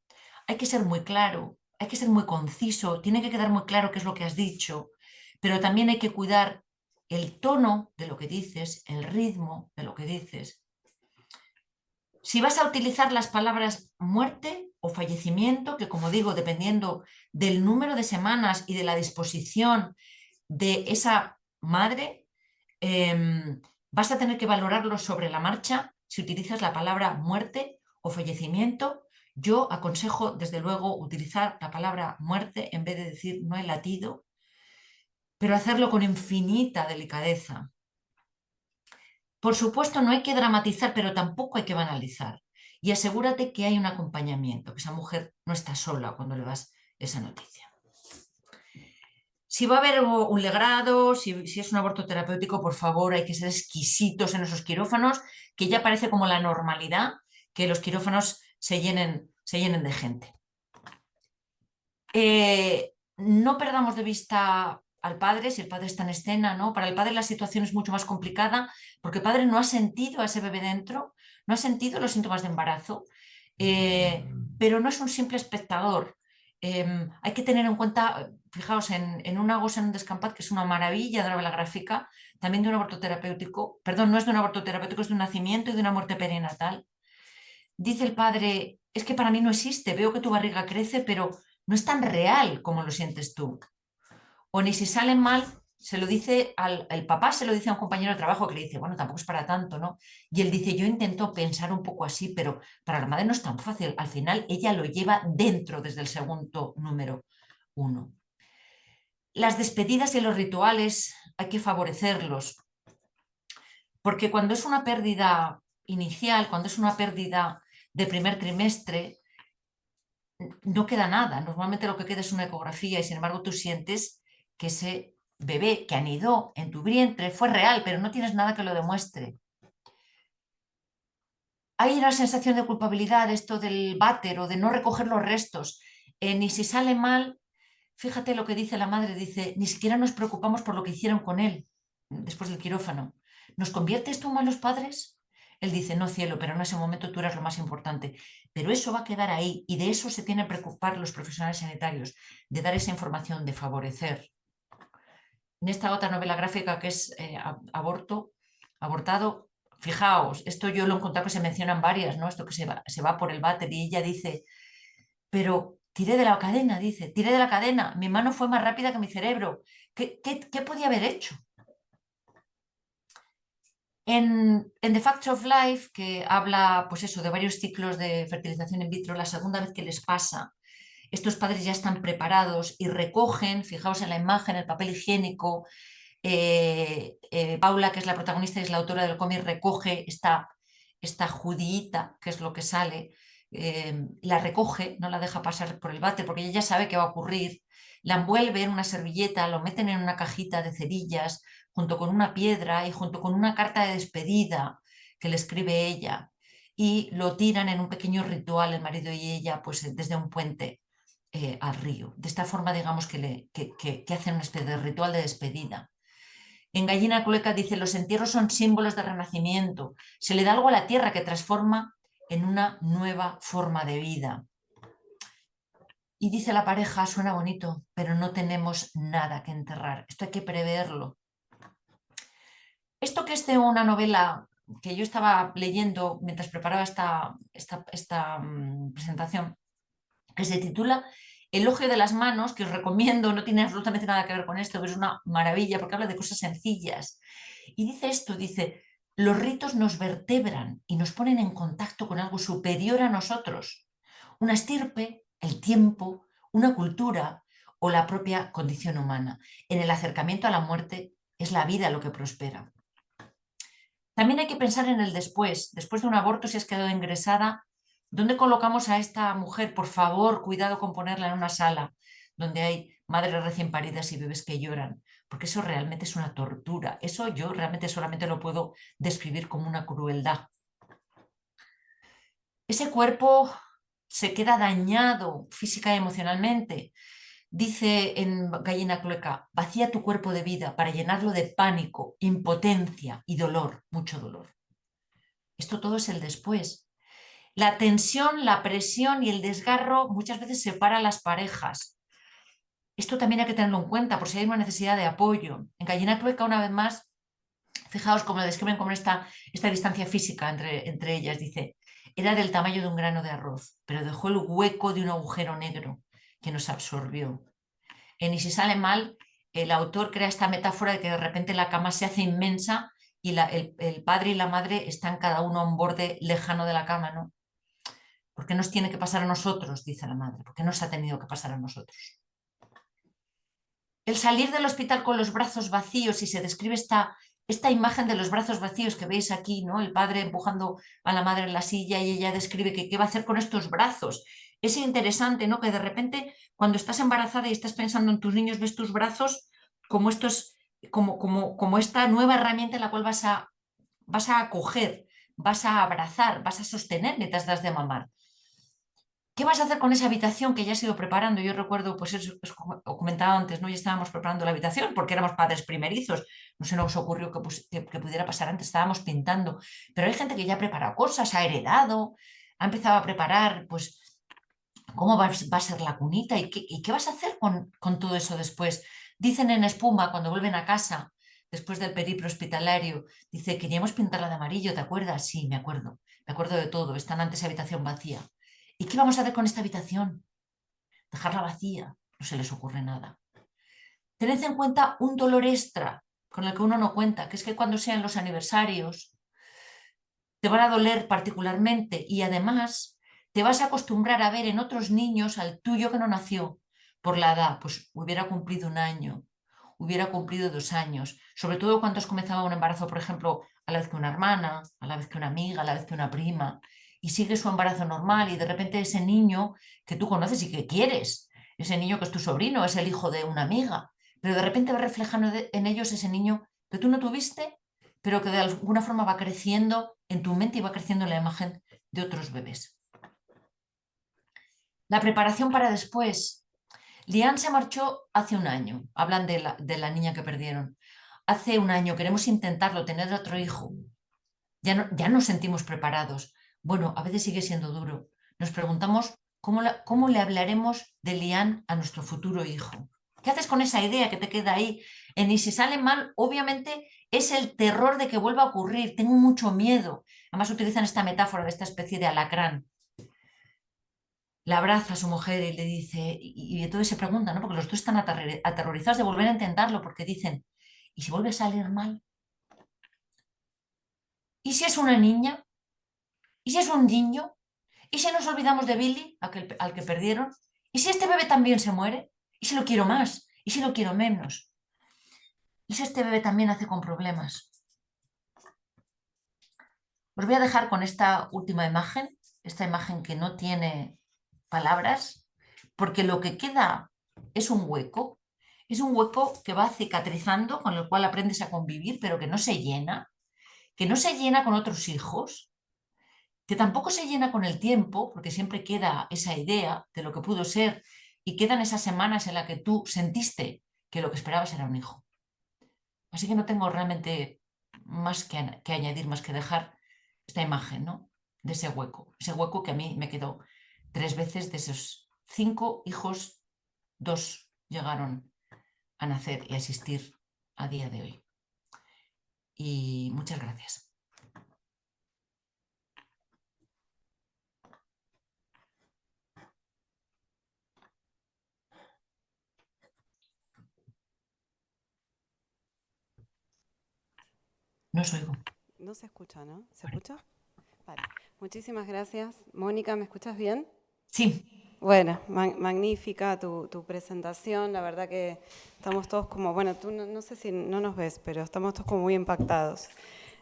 Hay que ser muy claro, hay que ser muy conciso, tiene que quedar muy claro qué es lo que has dicho, pero también hay que cuidar el tono de lo que dices, el ritmo de lo que dices. Si vas a utilizar las palabras muerte o fallecimiento, que como digo, dependiendo del número de semanas y de la disposición de esa madre, vas a tener que valorarlo sobre la marcha. Si utilizas la palabra muerte o fallecimiento, yo aconsejo desde luego utilizar la palabra muerte en vez de decir no he latido, pero hacerlo con infinita delicadeza. Por supuesto, no hay que dramatizar, pero tampoco hay que banalizar. Y asegúrate que hay un acompañamiento, que esa mujer no está sola cuando le das esa noticia. Si va a haber un legrado, si es un aborto terapéutico, por favor, hay que ser exquisitos en esos quirófanos, que ya parece como la normalidad que los quirófanos se llenen de gente. No perdamos de vista al padre, si el padre está en escena, ¿no? Para el padre la situación es mucho más complicada, porque el padre no ha sentido a ese bebé dentro, no ha sentido los síntomas de embarazo, pero no es un simple espectador. Hay que tener en cuenta, fijaos, en una goza en un descampat, que es una maravilla de novela gráfica, también de un aborto terapéutico, perdón, no es de un aborto terapéutico, es de un nacimiento y de una muerte perinatal. Dice el padre: es que para mí no existe, veo que tu barriga crece, pero no es tan real como lo sientes tú. O ni si salen mal, se lo dice el papá, se lo dice a un compañero de trabajo, que le dice, bueno, tampoco es para tanto, ¿no? Y él dice, yo intento pensar un poco así, pero para la madre no es tan fácil. Al final ella lo lleva dentro desde el segundo número 1. Las despedidas y los rituales hay que favorecerlos, porque cuando es una pérdida inicial, cuando es una pérdida de primer trimestre, no queda nada. Normalmente lo que queda es una ecografía y sin embargo tú sientes que ese bebé que anidó en tu vientre fue real, pero no tienes nada que lo demuestre. hay una sensación de culpabilidad, esto del váter o de no recoger los restos. Ni si sale mal, fíjate lo que dice la madre, dice, ni siquiera nos preocupamos por lo que hicieron con él después del quirófano. ¿Nos convierte esto en malos padres? Él dice, no cielo, pero en ese momento tú eras lo más importante. Pero eso va a quedar ahí y de eso se tienen que preocupar los profesionales sanitarios, de dar esa información, de favorecer. En esta otra novela gráfica que es abortado, fijaos, esto yo lo he encontrado que se mencionan varias, ¿no? Esto que se va por el váter y ella dice, pero tiré de la cadena, dice, tiré de la cadena, mi mano fue más rápida que mi cerebro. ¿Qué podía haber hecho? En The Facts of Life, que habla, pues eso, de varios ciclos de fertilización in vitro, la segunda vez que les pasa, estos padres ya están preparados y recogen, fijaos en la imagen, el papel higiénico. Paula, que es la protagonista y es la autora del cómic, recoge esta judíita, que es lo que sale, la recoge, no la deja pasar por el váter porque ella ya sabe qué va a ocurrir, la envuelve en una servilleta, lo meten en una cajita de cerillas, junto con una piedra y junto con una carta de despedida que le escribe ella, y lo tiran en un pequeño ritual, el marido y ella, pues desde un puente al río. De esta forma, digamos que hacen una especie de ritual de despedida. En Gallina Clueca dice, los entierros son símbolos de renacimiento, se le da algo a la tierra que transforma en una nueva forma de vida. Y dice la pareja, suena bonito, pero no tenemos nada que enterrar, esto hay que preverlo. Esto que es de una novela que yo estaba leyendo mientras preparaba esta presentación, que se titula Elogio de las manos, que os recomiendo, no tiene absolutamente nada que ver con esto, pero es una maravilla porque habla de cosas sencillas. Y dice esto, dice, los ritos nos vertebran y nos ponen en contacto con algo superior a nosotros, una estirpe, el tiempo, una cultura o la propia condición humana. En el acercamiento a la muerte es la vida lo que prospera. También hay que pensar en el después de un aborto, si has quedado ingresada, ¿dónde colocamos a esta mujer? Por favor, cuidado con ponerla en una sala donde hay madres recién paridas y bebés que lloran, porque eso realmente es una tortura. Eso yo realmente solamente lo puedo describir como una crueldad. Ese cuerpo se queda dañado física y emocionalmente. Dice en Gallina Clueca, vacía tu cuerpo de vida para llenarlo de pánico, impotencia y dolor, mucho dolor. Esto todo es el después. La tensión, la presión y el desgarro muchas veces separan las parejas. Esto también hay que tenerlo en cuenta por si hay una necesidad de apoyo. En Gallina Clueca, una vez más, fijaos cómo lo describen como esta distancia física entre ellas. Dice, era del tamaño de un grano de arroz, pero dejó el hueco de un agujero negro que nos absorbió. Y si sale mal, el autor crea esta metáfora de que de repente la cama se hace inmensa y el padre y la madre están cada uno a un borde lejano de la cama, ¿no? ¿Por qué nos tiene que pasar a nosotros? Dice la madre. ¿Por qué nos ha tenido que pasar a nosotros? El salir del hospital con los brazos vacíos, y se describe esta imagen de los brazos vacíos que veis aquí, ¿no? El padre empujando a la madre en la silla y ella describe que qué va a hacer con estos brazos. Es interesante, ¿no? Que de repente cuando estás embarazada y estás pensando en tus niños, ves tus brazos como como esta nueva herramienta en la cual vas a acoger, vas a abrazar, vas a sostener mientras das de mamar. ¿Qué vas a hacer con esa habitación que ya has ido preparando? Yo recuerdo, pues eso, como comentaba antes, ¿no? Ya estábamos preparando la habitación porque éramos padres primerizos. No se nos ocurrió que pudiera pasar antes, estábamos pintando. Pero hay gente que ya ha preparado cosas, ha heredado, ha empezado a preparar, pues, cómo va a ser la cunita y qué vas a hacer con todo eso después. Dicen en Espuma, cuando vuelven a casa, después del periplo hospitalario, dice, queríamos pintarla de amarillo, ¿te acuerdas? Sí, me acuerdo de todo, están antes habitación vacía. ¿Y qué vamos a hacer con esta habitación? Dejarla vacía, no se les ocurre nada. Tened en cuenta un dolor extra con el que uno no cuenta, que es que cuando sean los aniversarios te van a doler particularmente y además te vas a acostumbrar a ver en otros niños al tuyo que no nació por la edad, pues hubiera cumplido un año, hubiera cumplido 2 años, sobre todo cuando has comenzado un embarazo, por ejemplo, a la vez que una hermana, a la vez que una amiga, a la vez que una prima, y sigue su embarazo normal y de repente ese niño que tú conoces y que quieres, ese niño que es tu sobrino, es el hijo de una amiga, pero de repente ves reflejando en ellos ese niño que tú no tuviste, pero que de alguna forma va creciendo en tu mente y va creciendo en la imagen de otros bebés. La preparación para después. Lian se marchó hace un año. Hablan de la niña que perdieron. Hace un año queremos intentarlo, tener otro hijo. Ya nos sentimos preparados. Bueno, a veces sigue siendo duro. Nos preguntamos cómo le hablaremos de Lian a nuestro futuro hijo. ¿Qué haces con esa idea que te queda ahí? Y si sale mal, obviamente es el terror de que vuelva a ocurrir. Tengo mucho miedo. Además utilizan esta metáfora de esta especie de alacrán. La abraza a su mujer y le dice, y entonces se pregunta, ¿no? Porque los dos están aterrorizados de volver a intentarlo, porque dicen, ¿y si vuelve a salir mal? ¿Y si es una niña? ¿Y si es un niño? ¿Y si nos olvidamos de Billy, al que perdieron? ¿Y si este bebé también se muere? ¿Y si lo quiero más? ¿Y si lo quiero menos? ¿Y si este bebé también nace con problemas? Os voy a dejar con esta última imagen, esta imagen que no tiene palabras, porque lo que queda es un hueco que va cicatrizando, con el cual aprendes a convivir, pero que no se llena con otros hijos, que tampoco se llena con el tiempo, porque siempre queda esa idea de lo que pudo ser y quedan esas semanas en las que tú sentiste que lo que esperabas era un hijo. Así que no tengo realmente más que añadir, más que dejar esta imagen, ¿no? De ese hueco que a mí me quedó 3 veces. De esos 5 hijos, 2 llegaron a nacer y a existir a día de hoy. Y muchas gracias. No os oigo. No se escucha, ¿no? ¿Se escucha? Vale. Muchísimas gracias. Mónica, ¿me escuchas bien? Sí, Bueno, magnífica tu presentación. La verdad que estamos todos como, bueno, tú no sé si no nos ves, pero estamos todos como muy impactados.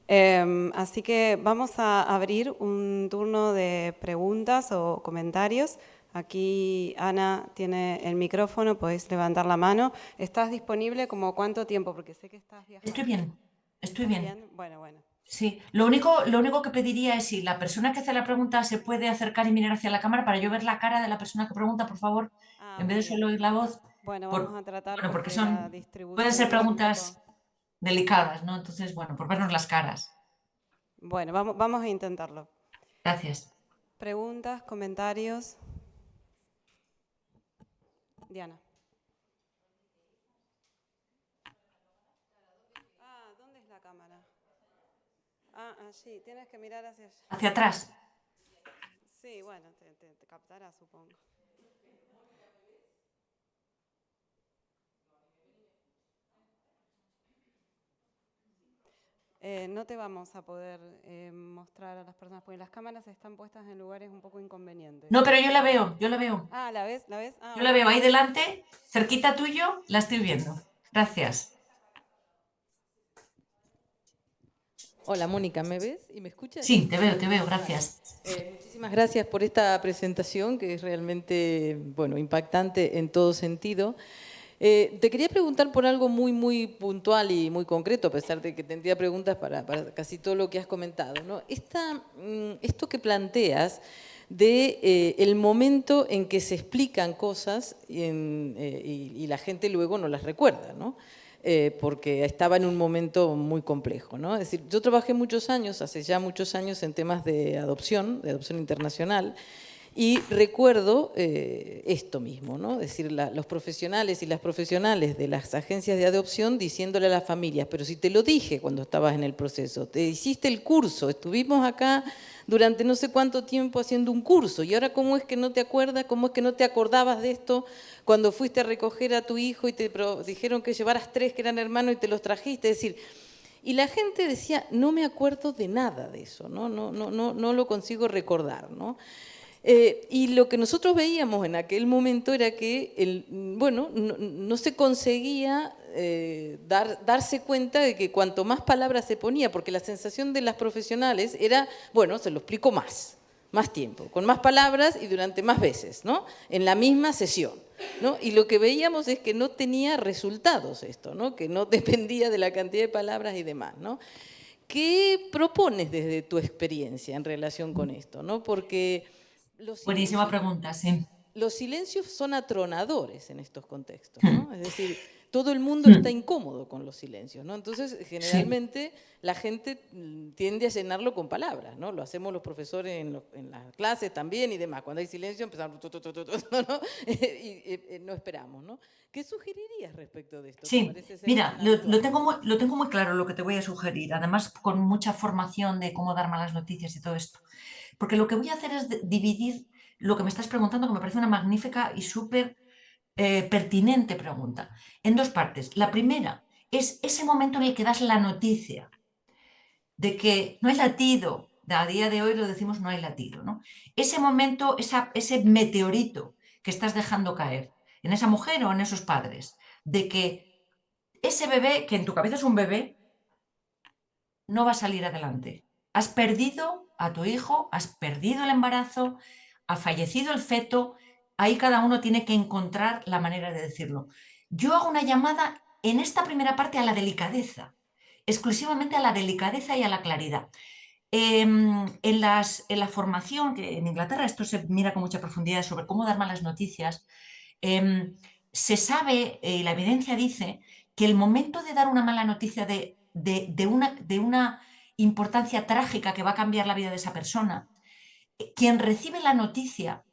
Así que vamos a abrir un turno de preguntas o comentarios. Aquí Ana tiene el micrófono, podéis levantar la mano. ¿Estás disponible como cuánto tiempo? Porque sé que estás viajando. estoy bien. Estoy ¿Estás bien. bien? Bueno, bueno. Sí, lo único que pediría es si la persona que hace la pregunta se puede acercar y mirar hacia la cámara para yo ver la cara de la persona que pregunta, por favor, Ah, en vez muy de bien. solo oír la voz, Bueno, vamos a tratar bueno, porque porque la pueden ser distribución es un poco... preguntas delicadas, ¿no? Entonces, bueno, por vernos las caras. Bueno, vamos a intentarlo. Gracias. Preguntas, comentarios. Diana. Ah, ¿dónde es la cámara? Ah, allí. Tienes que mirar hacia allá. Hacia atrás. Sí, bueno, te captará, supongo. No te vamos a poder mostrar a las personas porque las cámaras están puestas en lugares un poco inconvenientes. No, pero yo la veo, yo la veo. Ah, ¿la ves? ¿La ves? Ah, Yo la bueno. veo ahí delante, cerquita tuyo, la estoy viendo. Gracias. Hola Mónica, ¿me ves y me escuchas? Sí, te veo, Vale. gracias. Muchísimas gracias por esta presentación que es realmente, bueno, impactante en todo sentido. Te quería preguntar por algo muy puntual y muy concreto, a pesar de que tendría preguntas para casi todo lo que has comentado, ¿no? Esto que planteas de el momento en que se explican cosas y la gente luego no las recuerda, ¿no? Porque estaba en un momento muy complejo, ¿no? Es decir, yo trabajé muchos años, hace ya muchos años, en temas de adopción internacional, y recuerdo esto mismo, ¿no? Es decir, los profesionales y las profesionales de las agencias de adopción diciéndole a las familias, pero si te lo dije cuando estabas en el proceso, te hiciste el curso, estuvimos acá durante no sé cuánto tiempo haciendo un curso, y ahora ¿cómo es que no te acuerdas? ¿Cómo es que no te acordabas de esto cuando fuiste a recoger a tu hijo y te dijeron que llevaras 3 que eran hermanos y te los trajiste? Es decir, y la gente decía, no me acuerdo de nada de eso, no lo consigo recordar, ¿no? Y lo que nosotros veíamos en aquel momento era que, bueno, no se conseguía darse cuenta de que cuanto más palabras se ponía, porque la sensación de las profesionales era, bueno, se lo explico más tiempo, con más palabras y durante más veces, ¿no? En la misma sesión, ¿no? Y lo que veíamos es que no tenía resultados esto, ¿no? Que no dependía de la cantidad de palabras y demás, ¿no? ¿Qué propones desde tu experiencia en relación con esto, ¿no? Porque Buenísima pregunta, sí. los silencios son atronadores en estos contextos, ¿no? Es decir, todo el mundo está incómodo con los silencios, ¿no? Entonces, Sí. generalmente la gente tiende a llenarlo con palabras, ¿no? Lo hacemos los profesores en las clases también y demás. Cuando hay silencio empezamos, ¿no? Y no esperamos, ¿no? ¿Qué sugerirías respecto de esto? ¿Te Sí, parece ser mira, tan habitual? lo tengo muy claro lo que te voy a sugerir, además con mucha formación de cómo dar malas noticias y todo esto. Porque lo que voy a hacer es dividir lo que me estás preguntando, que me parece una magnífica y súper pertinente pregunta, en dos partes. La primera es ese momento en el que das la noticia de que no hay latido, a día de hoy lo decimos no hay latido, ¿no? Ese momento, ese meteorito que estás dejando caer en esa mujer o en esos padres, de que ese bebé, que en tu cabeza es un bebé, no va a salir adelante. Has perdido a tu hijo, has perdido el embarazo, ha fallecido el feto, ahí cada uno tiene que encontrar la manera de decirlo. Yo hago una llamada en esta primera parte a la delicadeza, exclusivamente a la delicadeza y a la claridad. En la formación, que en Inglaterra esto se mira con mucha profundidad sobre cómo dar malas noticias, em, se sabe, la evidencia dice, que el momento de dar una mala noticia de una importancia trágica que va a cambiar la vida de esa persona, quien recibe la noticia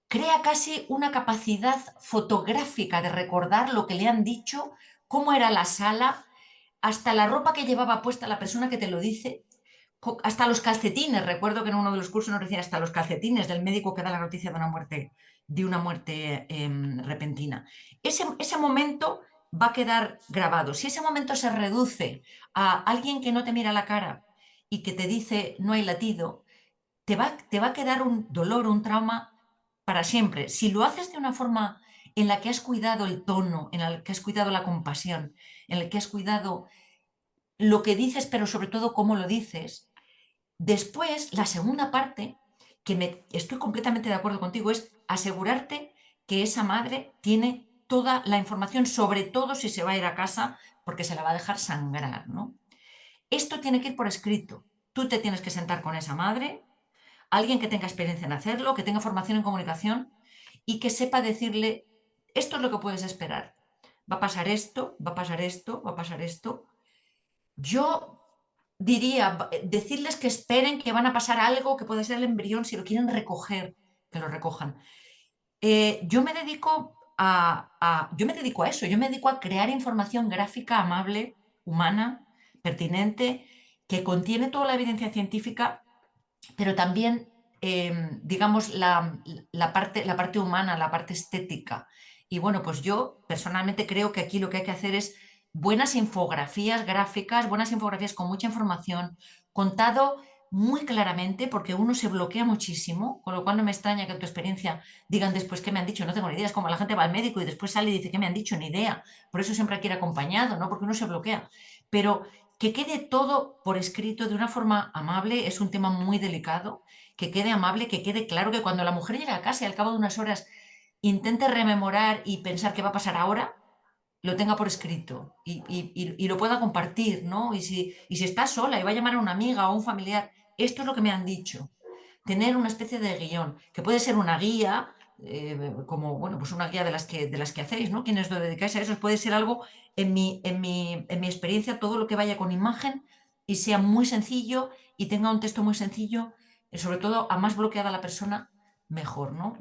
crea casi una capacidad fotográfica de recordar lo que le han dicho, cómo era la sala, hasta la ropa que llevaba puesta la persona que te lo dice, hasta los calcetines. Recuerdo que en uno de los cursos nos decía hasta los calcetines del médico que da la noticia de una muerte repentina. Ese momento va a quedar grabado. Si ese momento se reduce a alguien que no te mira la cara y que te dice no hay latido, te va a quedar un dolor, un trauma para siempre. Si lo haces de una forma en la que has cuidado el tono, en la que has cuidado la compasión, en la que has cuidado lo que dices, pero sobre todo cómo lo dices, después, la segunda parte, estoy completamente de acuerdo contigo, es asegurarte que esa madre tiene toda la información, sobre todo si se va a ir a casa, porque se la va a dejar sangrar, ¿no? Esto tiene que ir por escrito. Tú te tienes que sentar con esa madre, alguien que tenga experiencia en hacerlo, que tenga formación en comunicación y que sepa decirle, esto es lo que puedes esperar. Va a pasar esto, va a pasar esto, va a pasar esto. Yo diría, decirles que esperen que van a pasar algo que puede ser el embrión, si lo quieren recoger, que lo recojan. Yo me dedico a eso, yo me dedico a crear información gráfica, amable, humana, pertinente, que contiene toda la evidencia científica, pero también, digamos, la parte humana, la parte estética. Y bueno, pues yo personalmente creo que aquí lo que hay que hacer es buenas infografías gráficas, buenas infografías con mucha información, contado muy claramente, porque uno se bloquea muchísimo, con lo cual no me extraña que en tu experiencia digan después qué me han dicho, no tengo ni idea, es como la gente va al médico y después sale y dice qué me han dicho, ni idea. Por eso siempre hay que ir acompañado, ¿no? Porque uno se bloquea. Pero que quede todo por escrito de una forma amable, es un tema muy delicado, que quede amable, que quede claro que cuando la mujer llega a casa y al cabo de unas horas intente rememorar y pensar qué va a pasar ahora, lo tenga por escrito y lo pueda compartir, ¿no? Y si está sola y va a llamar a una amiga o a un familiar, esto es lo que me han dicho. Tener una especie de guión, que puede ser una guía, como, bueno, pues una guía de las que hacéis, ¿no? Quienes lo dedicáis a eso, puede ser algo, en mi experiencia, todo lo que vaya con imagen y sea muy sencillo y tenga un texto muy sencillo, sobre todo a más bloqueada la persona, mejor, ¿no?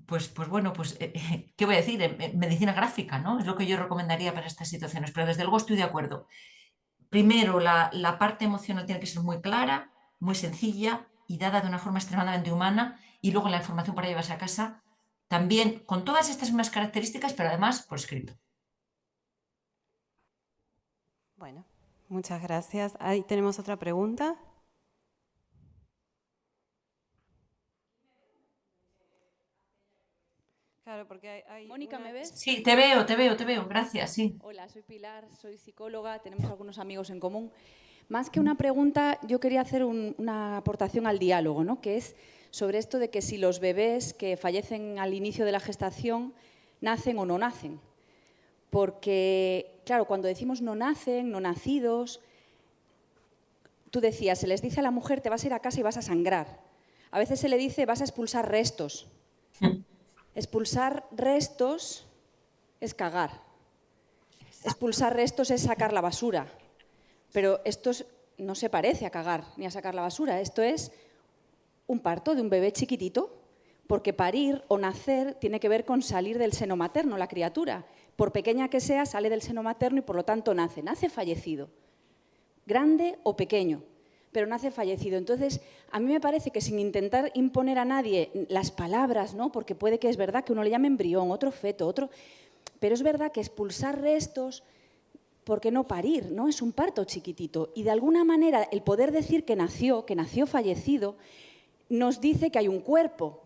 Pues bueno, pues, ¿qué voy a decir? Medicina gráfica, ¿no? Es lo que yo recomendaría para estas situaciones, pero desde luego estoy de acuerdo. Primero, la parte emocional tiene que ser muy clara, muy sencilla y dada de una forma extremadamente humana, y luego la información para llevarse a casa, también con todas estas mismas características, pero además por escrito. Bueno, muchas gracias. Ahí tenemos otra pregunta. Claro, porque hay Mónica, ¿me ves? Sí, te veo, gracias, sí. Hola, soy Pilar, soy psicóloga, tenemos algunos amigos en común. Más que una pregunta, yo quería hacer una aportación al diálogo, ¿no? Que es sobre esto de que si los bebés que fallecen al inicio de la gestación nacen o no nacen. Porque claro, cuando decimos no nacen, no nacidos, tú decías, se les dice a la mujer, te vas a ir a casa y vas a sangrar. A veces se le dice, vas a expulsar restos. Expulsar restos es cagar. Expulsar restos es sacar la basura. Pero esto no se parece a cagar ni a sacar la basura. Esto es un parto de un bebé chiquitito, porque parir o nacer tiene que ver con salir del seno materno, la criatura. Por pequeña que sea, sale del seno materno y por lo tanto nace. Nace fallecido, grande o pequeño, pero nace fallecido. Entonces, a mí me parece que sin intentar imponer a nadie las palabras, ¿no? Porque puede que es verdad que uno le llame embrión, otro feto, otro... Pero es verdad que expulsar restos, ¿por qué no parir? ¿No? Es un parto chiquitito. Y de alguna manera el poder decir que nació fallecido, nos dice que hay un cuerpo.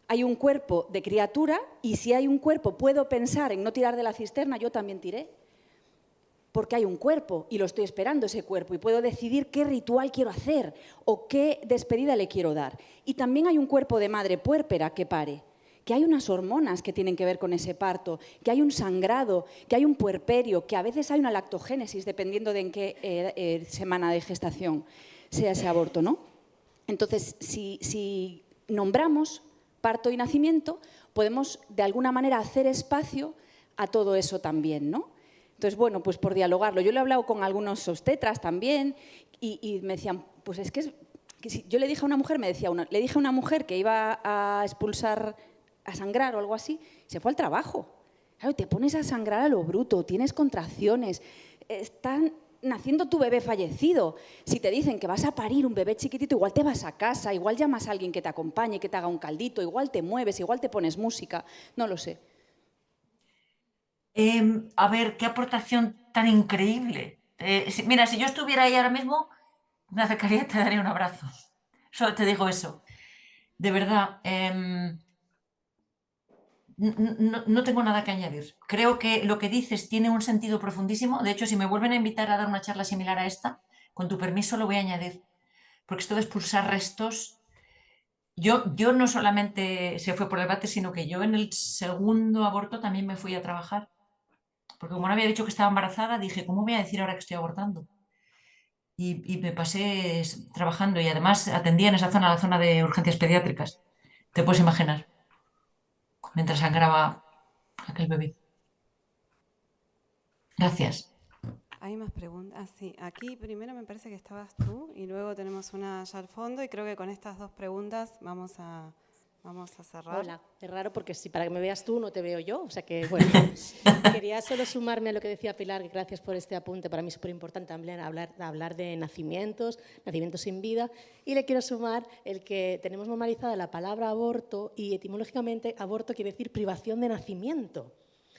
Hay un cuerpo de criatura y si hay un cuerpo, puedo pensar en no tirar de la cisterna, yo también tiré. Porque hay un cuerpo y lo estoy esperando ese cuerpo y puedo decidir qué ritual quiero hacer o qué despedida le quiero dar. Y también hay un cuerpo de madre puérpera que pare, que hay unas hormonas que tienen que ver con ese parto, que hay un sangrado, que hay un puerperio, que a veces hay una lactogénesis, dependiendo de en qué semana de gestación sea ese aborto, ¿no? Entonces, si nombramos parto y nacimiento, podemos de alguna manera hacer espacio a todo eso también, ¿no? Entonces, bueno, pues por dialogarlo. Yo lo he hablado con algunos obstetras también y me decían, pues es que si yo le dije a una mujer, le dije a una mujer que iba a expulsar, a sangrar o algo así, se fue al trabajo. Claro, te pones a sangrar a lo bruto, tienes contracciones, están naciendo tu bebé fallecido. Si te dicen que vas a parir un bebé chiquitito, igual te vas a casa, igual llamas a alguien que te acompañe, que te haga un caldito, igual te mueves, igual te pones música, no lo sé. A ver, qué aportación tan increíble. Mira, si yo estuviera ahí ahora mismo, me acercaría y te daría un abrazo. Solo te digo eso. De verdad, no tengo nada que añadir. Creo que lo que dices tiene un sentido profundísimo. De hecho, si me vuelven a invitar a dar una charla similar a esta, con tu permiso lo voy a añadir. Porque esto de expulsar restos, yo no solamente se fue por el debate, sino que yo en el segundo aborto también me fui a trabajar. Porque como no había dicho que estaba embarazada, dije, ¿cómo voy a decir ahora que estoy abortando? Y me pasé trabajando y además atendía en esa zona, la zona de urgencias pediátricas. Te puedes imaginar, mientras sangraba aquel bebé. Gracias. Hay más preguntas. Ah, sí, aquí primero me parece que estabas tú y luego tenemos una allá al fondo y creo que con estas dos preguntas vamos a cerrar. Hola, es raro porque si para que me veas tú no te veo yo, o sea que bueno, quería solo sumarme a lo que decía Pilar, que gracias por este apunte, para mí es súper importante también hablar de nacimientos sin vida, y le quiero sumar el que tenemos normalizada la palabra aborto y etimológicamente aborto quiere decir privación de nacimiento.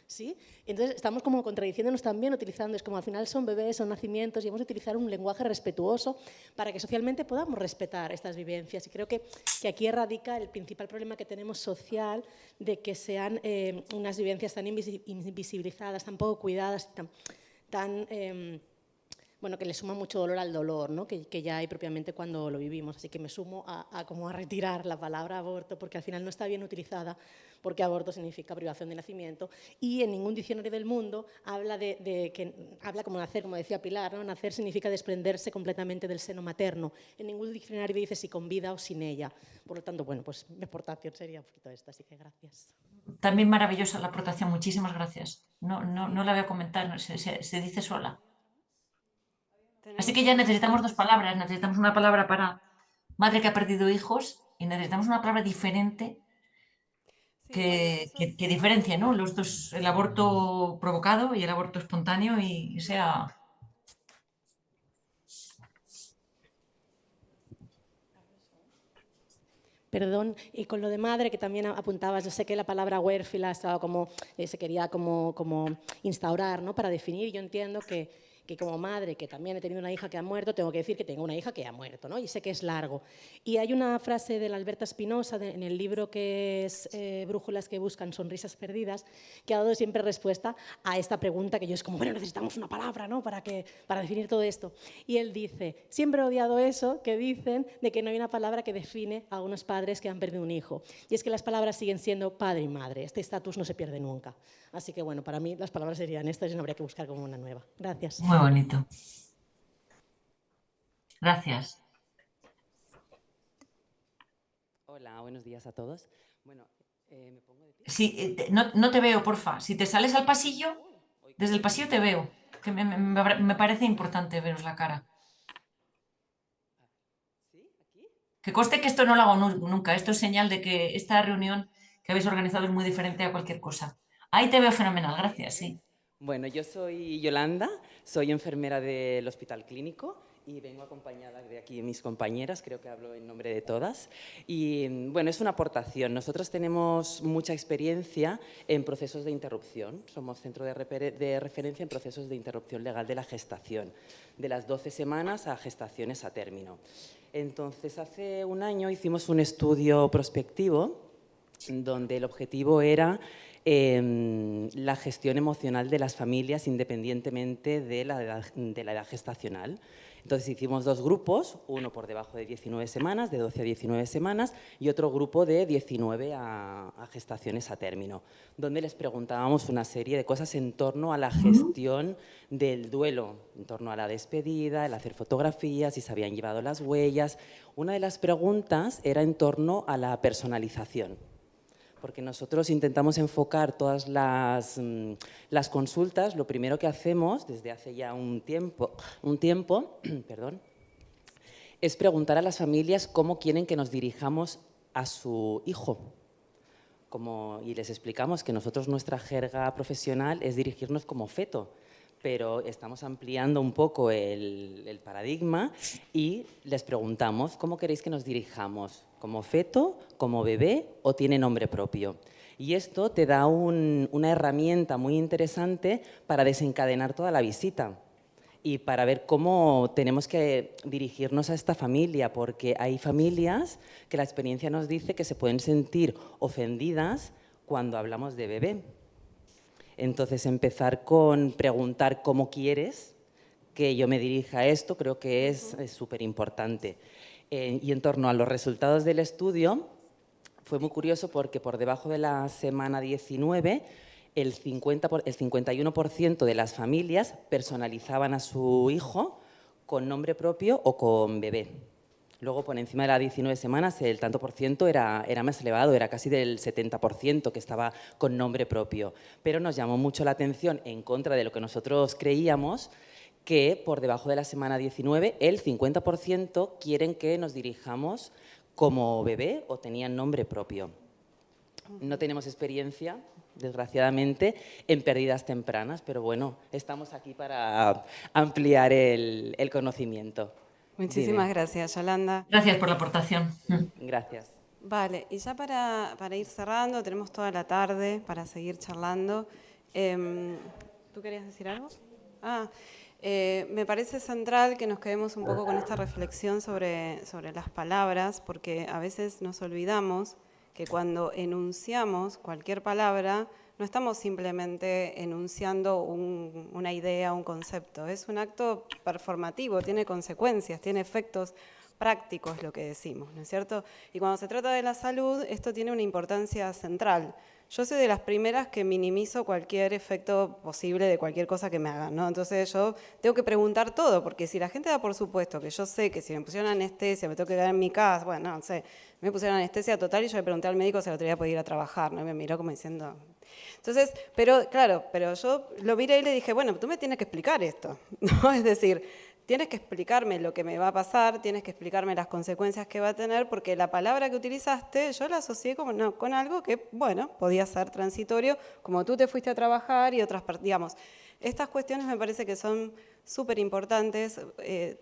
¿Sí? Entonces estamos como contradiciéndonos también utilizando, es como al final son bebés, son nacimientos y hemos de utilizar un lenguaje respetuoso para que socialmente podamos respetar estas vivencias. Y creo que aquí radica el principal problema que tenemos social de que sean unas vivencias tan invisibilizadas, tan poco cuidadas, bueno, que le suma mucho dolor al dolor, ¿no? que ya hay propiamente cuando lo vivimos. Así que me sumo como a retirar la palabra aborto, porque al final no está bien utilizada, porque aborto significa privación de nacimiento, y en ningún diccionario del mundo habla habla como nacer, como decía Pilar, ¿no? Nacer significa desprenderse completamente del seno materno. En ningún diccionario dice si con vida o sin ella. Por lo tanto, bueno, pues mi aportación sería un poquito esta, así que gracias. También maravillosa la aportación, muchísimas gracias. No la voy a comentar, se dice sola. Así que ya necesitamos dos palabras. Necesitamos una palabra para madre que ha perdido hijos y necesitamos una palabra diferente que diferencie, ¿no? Los dos, el aborto provocado y el aborto espontáneo y sea... Perdón, y con lo de madre que también apuntabas, yo sé que la palabra huérfila estaba como, se quería como instaurar, ¿no? Para definir, yo entiendo que que como madre, que también he tenido una hija que ha muerto, tengo que decir que tengo una hija que ha muerto, ¿no? Y sé que es largo. Y hay una frase de la Alberta Espinosa en el libro que es Brújulas que buscan sonrisas perdidas, que ha dado siempre respuesta a esta pregunta que yo es como, bueno, necesitamos una palabra, ¿no? Para definir todo esto. Y él dice, siempre he odiado eso que dicen de que no hay una palabra que define a unos padres que han perdido un hijo. Y es que las palabras siguen siendo padre y madre. Este estatus no se pierde nunca. Así que, bueno, para mí las palabras serían estas y no habría que buscar como una nueva. Gracias. Muy bonito. Gracias. Hola, buenos días a todos. Bueno, ¿me pongo de pie? Sí, no te veo, porfa. Si te sales al pasillo, desde el pasillo te veo. Que me parece importante veros la cara. ¿Sí? ¿Aquí? Que conste que esto no lo hago nunca. Esto es señal de que esta reunión que habéis organizado es muy diferente a cualquier cosa. Ahí te veo fenomenal, gracias, sí. Bueno, yo soy Yolanda, soy enfermera del Hospital Clínico y vengo acompañada de aquí de mis compañeras, creo que hablo en nombre de todas. Y bueno, es una aportación. Nosotros tenemos mucha experiencia en procesos de interrupción. Somos centro de referencia en procesos de interrupción legal de la gestación, de las 12 semanas a gestaciones a término. Entonces, hace un año hicimos un estudio prospectivo donde el objetivo era la gestión emocional de las familias independientemente de la edad gestacional. Entonces hicimos dos grupos, uno por debajo de 19 semanas, de 12 a 19 semanas, y otro grupo de 19 a gestaciones a término, donde les preguntábamos una serie de cosas en torno a la gestión del duelo, en torno a la despedida, el hacer fotografías, si se habían llevado las huellas. Una de las preguntas era en torno a la personalización, porque nosotros intentamos enfocar todas las consultas. Lo primero que hacemos desde hace ya un tiempo perdón, es preguntar a las familias cómo quieren que nos dirijamos a su hijo. Y les explicamos que nosotros nuestra jerga profesional es dirigirnos como feto, pero estamos ampliando un poco el paradigma y les preguntamos cómo queréis que nos dirijamos, como feto, como bebé o tiene nombre propio. Y esto te da una herramienta muy interesante para desencadenar toda la visita y para ver cómo tenemos que dirigirnos a esta familia, porque hay familias que la experiencia nos dice que se pueden sentir ofendidas cuando hablamos de bebé. Entonces, empezar con preguntar cómo quieres que yo me dirija a esto, creo que es súper importante. Y en torno a los resultados del estudio, fue muy curioso porque por debajo de la semana 19, el 51% de las familias personalizaban a su hijo con nombre propio o con bebé. Luego, por encima de las 19 semanas, el tanto por ciento era más elevado, era casi del 70% que estaba con nombre propio. Pero nos llamó mucho la atención, en contra de lo que nosotros creíamos, que por debajo de la semana 19, el 50% quieren que nos dirijamos como bebé o tenían nombre propio. No tenemos experiencia, desgraciadamente, en pérdidas tempranas, pero bueno, estamos aquí para ampliar el conocimiento. Muchísimas gracias, Yolanda. Gracias por la aportación. Gracias. Vale, y ya para ir cerrando, tenemos toda la tarde para seguir charlando. ¿Tú querías decir algo? Me parece central que nos quedemos un poco con esta reflexión sobre las palabras, porque a veces nos olvidamos que cuando enunciamos cualquier palabra, no estamos simplemente enunciando una idea, un concepto. Es un acto performativo, tiene consecuencias, tiene efectos prácticos lo que decimos, ¿no es cierto? Y cuando se trata de la salud, esto tiene una importancia central. Yo soy de las primeras que minimizo cualquier efecto posible de cualquier cosa que me hagan, ¿no? Entonces yo tengo que preguntar todo, porque si la gente da por supuesto que yo sé que si me pusieron anestesia, me tengo que quedar en mi casa, bueno, no sé, me pusieron anestesia total y yo le pregunté al médico si el otro día podía ir a trabajar, ¿no? Y me miró como diciendo... Entonces, pero yo lo miré y le dije, bueno, tú me tienes que explicar esto, ¿no? Es decir, tienes que explicarme lo que me va a pasar, tienes que explicarme las consecuencias que va a tener, porque la palabra que utilizaste yo la asocié con algo que, bueno, podía ser transitorio, como tú te fuiste a trabajar y otras, digamos. Estas cuestiones me parece que son súper importantes.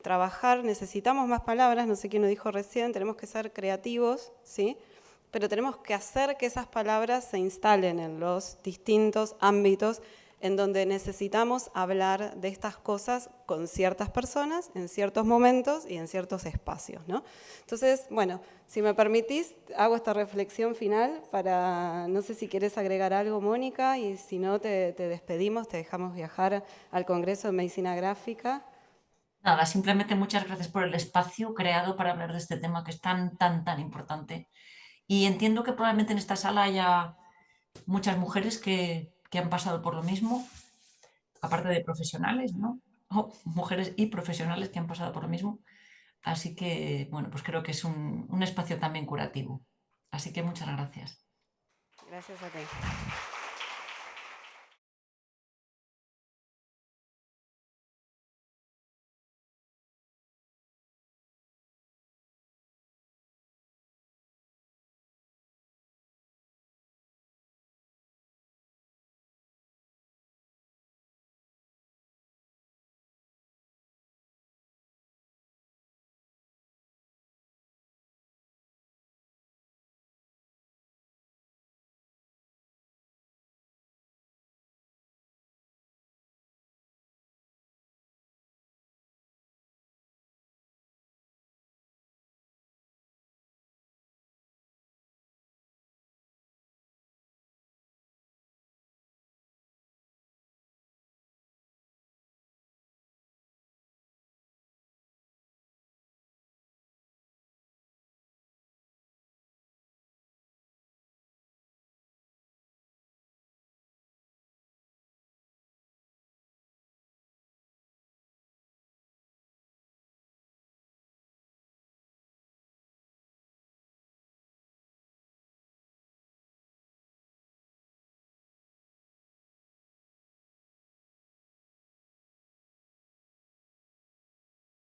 Trabajar, necesitamos más palabras, no sé quién lo dijo recién, tenemos que ser creativos, ¿sí? Pero tenemos que hacer que esas palabras se instalen en los distintos ámbitos en donde necesitamos hablar de estas cosas con ciertas personas, en ciertos momentos y en ciertos espacios, ¿no? Entonces, bueno, si me permitís, hago esta reflexión final para, no sé si quieres agregar algo, Mónica, y si no, te despedimos, te dejamos viajar al Congreso de Medicina Gráfica. Nada, simplemente muchas gracias por el espacio creado para hablar de este tema que es tan, tan, tan importante. Y entiendo que probablemente en esta sala haya muchas mujeres que han pasado por lo mismo, aparte de profesionales, ¿no? O mujeres y profesionales que han pasado por lo mismo. Así que, bueno, pues creo que es un espacio también curativo. Así que muchas gracias. Gracias a ti.